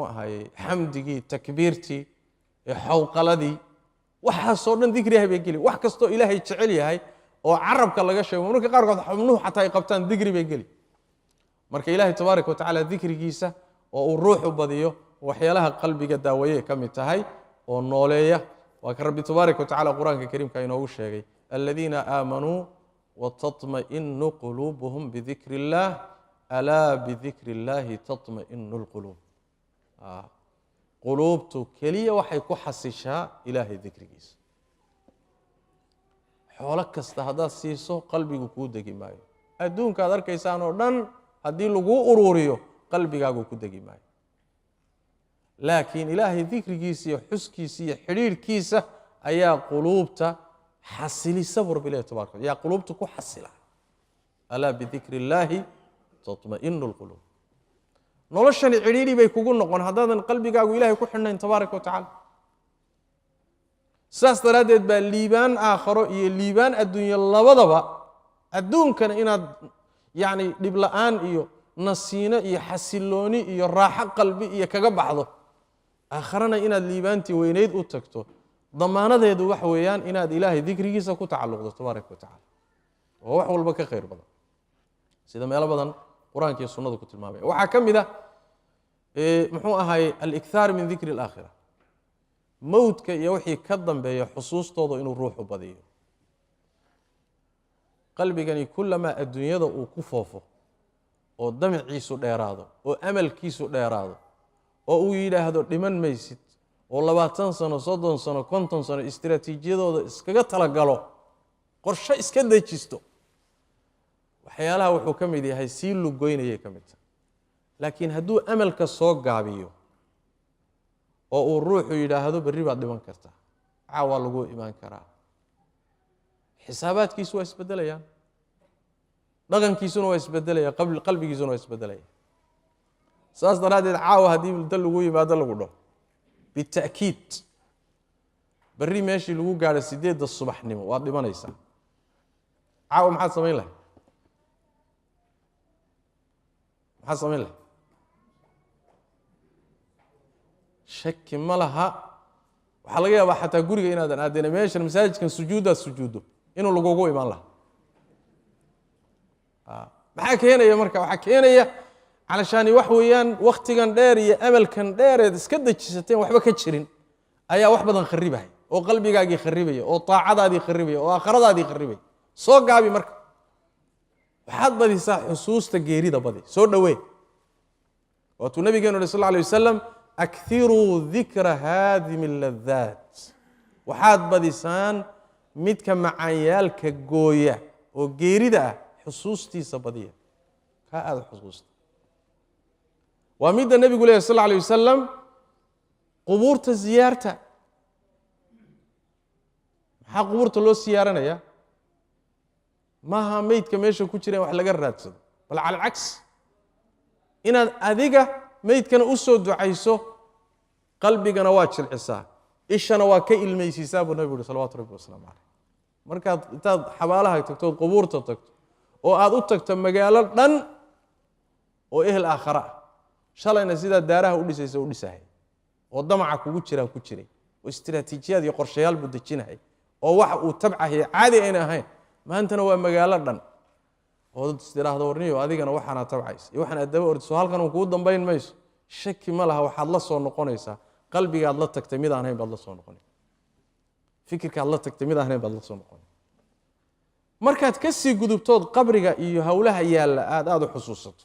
ahaayey xamdigii takbiirtii xawqaladii waxaasoo dhan dikri ilahay bay geli wax kastoo ilaahay jecel yahay oo carabka laga sheego marka qaarkood xubnuhu xataa ay qabtaan dikri bay geli marka ilaahay tabaaraka wa tacaala dikrigiisa oo uu ruuxu badiyo waxyaalaha qalbiga daawaye ka mid tahay oo nooleeya waa ka rabbi tabaaraka wa tacaala qur-aanka kariimka inoogu sheegay aladiina aamanuu watatma'inu quluubuhum bidikri illaah alaa bidikri illaahi tatma'inu lquluub quluubtu keliya waxay ku xasishaa ilaahay dikrigiisa xoolo kasta haddaad siiso qalbigu kuu degi maayo adduunka ad arkaysaan oo dhan haddii laguu uruuriyo qalbigaagu ku degi maayo laakiin ilaahay dikrigiisa iyo xuskiisa iyo xidhiirhkiisa ayaa quluubta xasilisa buu rabbi ilahi tabaraka yaa quluubta ku xasila alaa bidikri illaahi tatma'inu lquluub noloshani cidhiidhi bay kugu noqon haddaadan qalbigaagu ilahay ku xidhnayn tabaaraka wa tacaala saas daraaddeed baa liibaan aakharo iyo liibaan adduunye labadaba adduunkana inaad yacni dhib la'aan iyo nasiino iyo xasilooni iyo raaxo qalbi iyo kaga baxdo aakharana inaad liibaantii weyneyd u tagto damaanadeedu waxa weeyaan inaad ilaahay dikrigiisa ku tacalluqdo tabaaraka wa tacaala oo wax walba ka khayr badan sida meelo badan qur-aanka iyo sunnadu ku tilmaamaya waxaa ka mid ah muxuu ahaayey alikhaar min dikri alaakhira mowdka iyo wixii ka dambeeya xusuustooda inuu ruuxu badiyo qalbigani kullamaa adduunyada uu ku foofo oo damaciisu dheeraado oo amalkiisu dheeraado oo uu yidhaahdo dhiman maysid oo 20 sano 30 sano 50 sano istiraatiijiyadooda iskaga talagalo qorshe iska dejisto waxyaalaha wuxuu ka mid yahay sii lugoynayay ka mid tahay laakiin hadduu amalka soo gaabiyo oo uu ruuxu yidhaahdo berri baad dhiman kartaa caawa lagu imaan karaa xisaabaadkiisu waa isbedelayaan dhaqankiisuna waa isbedelaya qalbigiisuna waa isbedelaya saas daraadeed caawa haddii dal lagu yimaado lagu dhaho bita'kiid berri meeshii lagu gaadho 8 subaxnimo waad dhimanaysaa caawa maxaad samayn lahay maxaad samayn lahay shaki ma laha waxaa laga yaabaa xataa guriga inaadan aadeen meeshan masaajidkan sujuudaad sujuudo inuu lagugu imaan laha maxaa keenaya marka waxaa keenaya علشان وحويان وقتيان دير يا أمل كان دير اسكدج ستين وحبا كتشرين أيا وحبا نخربها أو قلبي قاعد يخربها أو طاعة دي يخربها أو آخرة دي يخربها صوت قابي مرك وحد بدي صح حسوس تجيري ده بدي صوت دوي والنبي قال صلى الله عليه وسلم أكثروا ذكر هذه اللذات وحد بدي سان ميت مع عيالك جوية وجيري ده حسوستي سبدية هذا حسوس وميد النبي يقول صلى الله عليه وسلم قبور زيارته maxaa qubuurta loo siyaaranaya maaha meydka meesha ku jireen wax laga raadsado bal cala alcaks inaad adiga meydkana u soo ducayso qalbigana waa jilcisaa ishana waa ka ilmaysiisaa buu nabigu sallallahu alayhi wasallam markaad intaad xabaalaha tagto qubuurta tagto oo aad u tagto magaalo dhan oo ehel aakhira shalayna sida daaraha u dhisayso u dhisahay oo damaca kugu jira ku jiray oo istiraatiijiyad iyo qorshayaal buu dejinahay oo wax uu tabcahay caadi ay ahayn maantana waa magaalo dhan oo dad istiraahdo warniyo adigana waxana tabcays iyo waxana adaba ordiso halkan uu ku dambayn mayso shaki ma laha waxaad la soo noqonaysaa qalbigaad la tagtay mid aan ahayn baad la soo noqonay fikirkaad la tagtay mid aan ahayn baad la soo noqonay markaad ka sii gudubtood qabriga iyo hawlaha yaala aad u xusuusato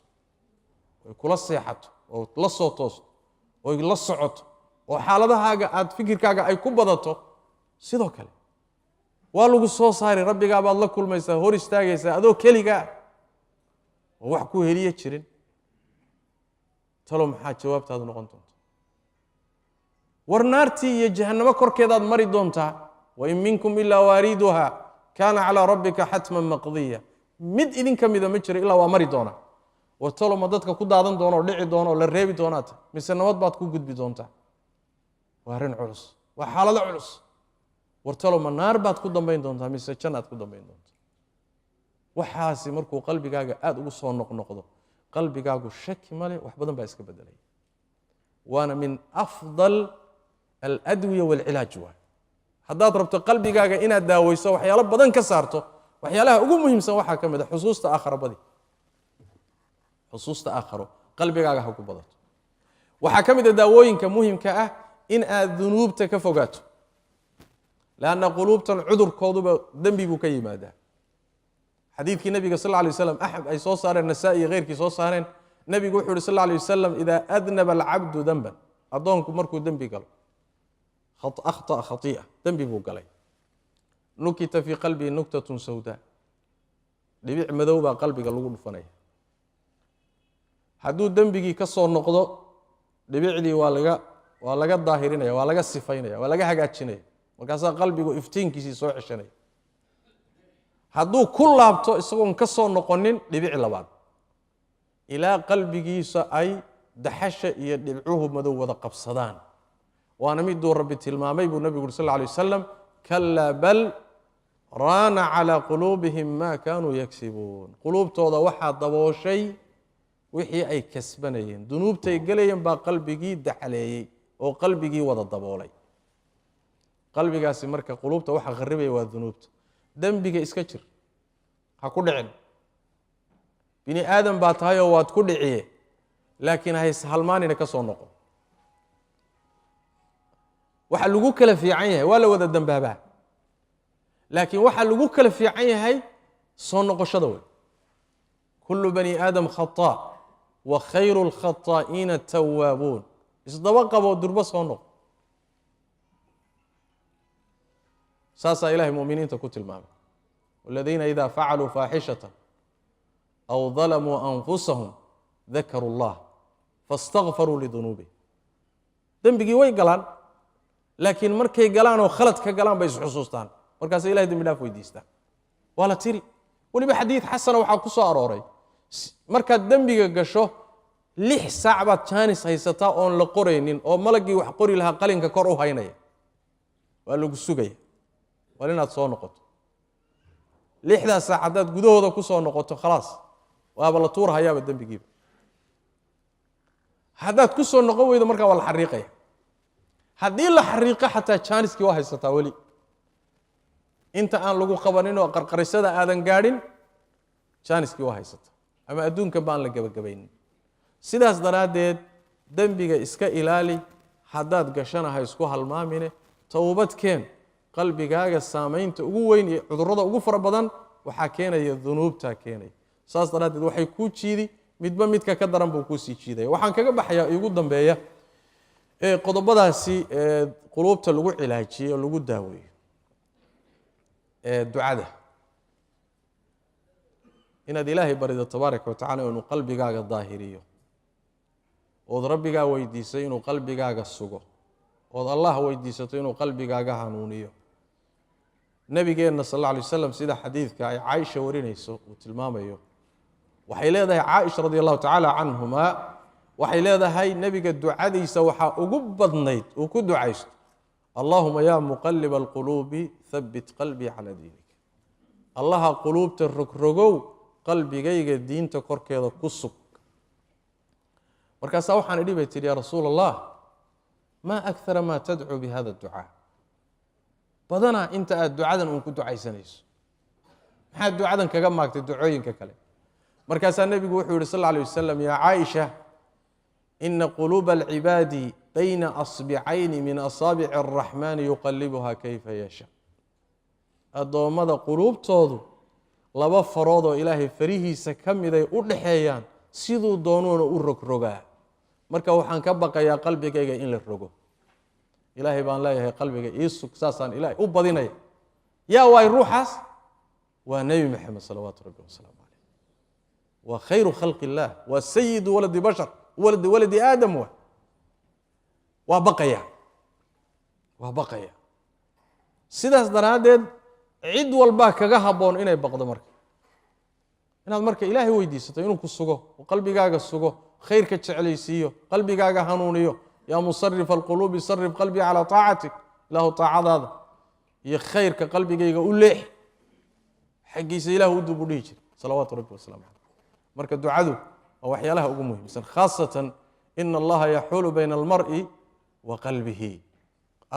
oo kula seexato oo la soo toosto oo la socoto oo xaaladahaaga aad fikirkaaga ay ku badato sidoo kale waa lagu soo saari rabbiga baad la kulmaysaa hor istaagaysaa adoo keliga oo wax ku heliye jirin talo maxaa jawaabtaadu noqon doonto warnaartii iyo jahannamo korkeedaad mari doontaa wa in minkum illa wariduha kana ala rabbika hatman maqdiya mid idin kamida ma jiro illa waa mari doona wartalo ma dadka ku daadan doono dhici doono la reebi doonaata mise nabad baad ku gudbi doontaa waa rin culus waa xaalado culus wartalo ma naar baad ku dambayn doontaa mise jannaad ku dambayn doontaa waxaasi markuu qalbigaaga aad ugu soo noqnoqdo qalbigaagu shaki male wax badan baa iska bedelay waana min afdal al-adwiya wal-ilaaj haddaad rabto qalbigaaga inaad daaweyso waxyaalo badan ka saarto waxyaalaha ugu muhiimsan waxaa ka mid ah xusuusta aakhira badi xusuusta aakhiro qalbigaaga ha ku badato waxaa ka mid ah daawooyinka muhiimka ah in aad dunuubta ka fogaato laana quluubtan cudurkooduba dambi buu ka yimaadaa xadiidkii nabiga sallallahu alayhi wasallam ahad ay soo saareen nasaa'i gheyrkii soo saareen nabigu wuxuu yiri sallallahu alayhi wasallam ida adnaba al-abdu dhanban adoonku markuu dambi galo akhta khati'a dambi buu galay nukita fi qalbi nuktatun sawda dhibic madow baa qalbiga lagu dhufanaya hadduu dambigii ka soo noqdo dhibicdii waa laga daahirinaya waa laga sifaynaya waa laga hagaajinaya markaas qalbigu iftiinkiisii soo xishanay hadduu ku laabto isagoon ka soo noqonin dhibic labaad ilaa qalbigiisa ay daxasha iyo dhibcuhu madow wada qabsadaan waana miduu rabbi tilmaamay buu nabigu sallallahu alayhi wasallam kalla bal raana ala qulubihim ma kanu yaksibun qulubtooda waxa dabooshay wixii ay kasbanayeen dunuubtay galayeen baa qalbigii daxaleeyay oo qalbigii wada daboolay qalbigaasi marka qulubta waxa qaribay waa dunuubta dambiga iska jir ha ku dhicin bini aadam baa tahay oo waad ku dhiciye laakiin hay halmaanina ka soo noqon waxa lagu kala fiican yahay waa la wada dambaabaa laakiin waxa lagu kala fiican yahay soo noqoshada way kullu bani aadam khata wa khayrul khata'in at-tawwabun isdaba qabo durba soo noqo ساسا إله المؤمنين تكوت المام والذين إذا فعلوا فاحشة أو ظلموا أنفسهم ذكروا الله فاستغفروا لذنوبهم ذنبي وي قلان laakiin markay galaan oo khalad ka galaan bay isxusuustaan markaas ilaahay dambi dhaaf weydiistaan wala tiri waliba xadiis xasan waxa ku soo arooray marka dambiga gasho 6 saac baad jaanis haysataa oon la qoreynin oo malagii wax qori lahaa qalinka kor u haynaya waa lagu sugaya waa inaad soo noqoto 6 saacadood gudahooda ku soo noqoto khalaas waaba la tuur hayaaba dambigiiba haddaad ku soo noqon weydo marka waa la xariiqaya haddii la xariiqo xataa jaaniskii waa haysataa weli inta aan lagu qabanin oo qarqarisada aadan gaadhin jaaniskii waa haysataa ama adduunka baan la gabagabaynin sidaas daraaddeed dembiga iska ilaali haddaad gashana ha isku halmaamine towbadkeen qalbigaaga saamaynta ugu weyn iyo cudurrada ugu fara badan waxaa keenaya dunuubtaa keenaya saas daraaddeed waxay kuu jiidi midba midka ka daran buu kuu sii jiidaya waxaan kaga baxayaa igu dambeeya qodobadaasi quluubta lagu cilaajiyey oo lagu daaweeyo ducada inaad ilaahay barido tabaaraka wa tacaala inuu qalbigaaga daahiriyo ood rabbigaa weydiisay inuu qalbigaaga sugo ood allah weydiisato inuu qalbigaaga hanuuniyo nabigeenna sal alla alay wasalam sida xadiidka ay caaisha warinayso uu tilmaamayo waxay leedahay caaisha radi allahu tacaala canhuma waxay leedahay nebiga ducadiisa waxaa ugu badnayd uu ku ducaysto allahuma yaa muqaliba alquluubi habbit qalbii calaa diinik allaha quluubta rogrogow qalbigayga diinta korkeeda ku sug markaasaa waxaan idhi bay tihi yaa rasuula allah maa akara maa tadcuu bihada ducaa badanaa inta aad ducadan uun ku ducaysanayso maxaad ducadan kaga maagtay ducooyinka kale markaasaa nebigu wuxuu yihi sal alla alay wasalam yaa caaisha ina quluuba alcibaadi bayna asbicayni min asaabici araxmaani yuqalibuha kayfa yasha addoommada quluubtoodu laba farood oo ilaahay farihiisa ka miday u dhaxeeyaan siduu doonuuna u rogrogaa marka waxaan ka baqayaa qalbigayga in la rogo ilaahay baan leeyahay qalbiga ii sug saasaan ilaahay u badinaya yaa waay ruuxaas waa nebi maxamed salawaatu rabbi wasalaamu caleyh waa khayru khalqi illaah waa sayidu waladi bashar waladi aadam waa baqaya sidaas daraaddeed cid walbaa kaga habboon inay baqdo marka inaad marka ilaahay weydiisato inuu ku sugo oo qalbigaaga sugo khayrka jeclaysiiyo qalbigaaga hanuuniyo yaa musarif alquluubi sarif qalbii calaa taacatik ilaahu taacadaada iyo khayrka qalbigayga u leex xaggiisa ilaahu u dub u dhihi jira salawaatu rabbi wasalaamu caleyh marka ducadu waa waxyaalaha ugu muhiimsan khaasatan ina allaha yaxuulu bayna almar'i wa qalbihi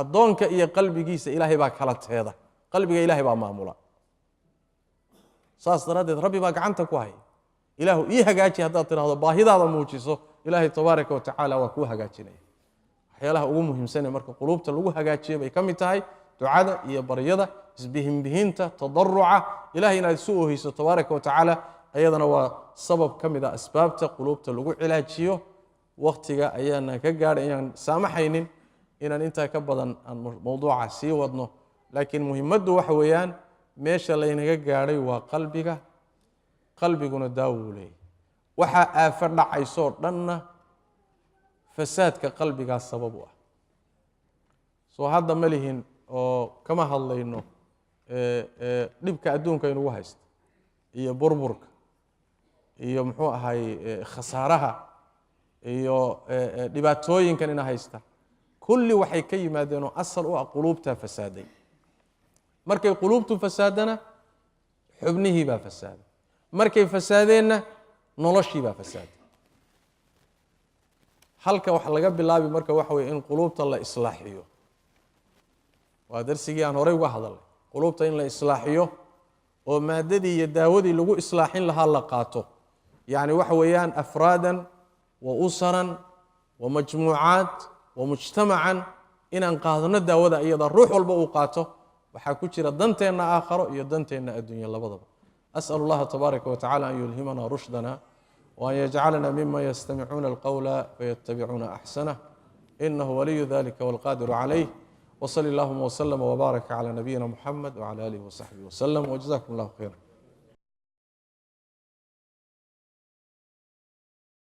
addoonka iyo qalbigiisa ilaahay baa kala teeda qalbiga ilaahay baa maamula saas daraaddeed rabbi baa gacanta ku haya ilaahu ii hagaaji haddaad tidhaahdo baahidaada muujiso ilaahay tabaaraka wa tacaala waa kuu hagaajinaya waxyaalaha ugu muhiimsanee marka quluubta lagu hagaajiyo bay ka mid tahay ducada iyo baryada isbihinbihinta tadaruca ilahay inaad isu oohayso tabaaraka wa tacaala ayadana waa sabab ka mid a asbaabta quluubta lagu cilaajiyo wakhtiga ayaanaan ka gaadhay inaan saamaxaynin inaan intaa ka badan aan mowduuca sii wadno laakiin muhimaddu waxa weeyaan meesha laynaga gaadhay waa qalbiguna daawuu leeyahy waxaa aafo dhacaysoo dhanna fasaadka qalbigaa sabab u ah soo hadda ma lihin oo kama hadlayno dhibka adduunka inugu haysta iyo burburka iyo muxuu ahay khasaaraha iyo dhibaatooyinkan ina haysta kulli waxay ka yimaadeenoo asal u ah quluubtaa fasaaday markay quluubtu fasaadana xubnihii baa fasaaday markay fasaadeenna noloshii baa fasaaday halka wax laga bilaabi marka waxa weye in quluubta la islaaxiyo waa darsigii aan horey uga hadalnay quluubta in la islaaxiyo oo maadadii iyo daawadii lagu islaaxin lahaa la qaato yacni waxa weeyaan afraadan wa usaran wa majmuucaat wa mujtamacan inaan qaadano daawada iyada ruux walba uu qaato waxaa ku jira danteenna aakharo iyo danteenna adduunya labadaba as'al allaha tabaaraka wa tacala an yulhimana rushdana وأن يجعلنا ممن يستمعون القول فيتبعون أحسنه إنه ولي ذلك والقادر عليه وصلى اللهم وسلم وبارك على نبينا محمد وعلى آله وصحبه وسلم وجزاكم الله خيرا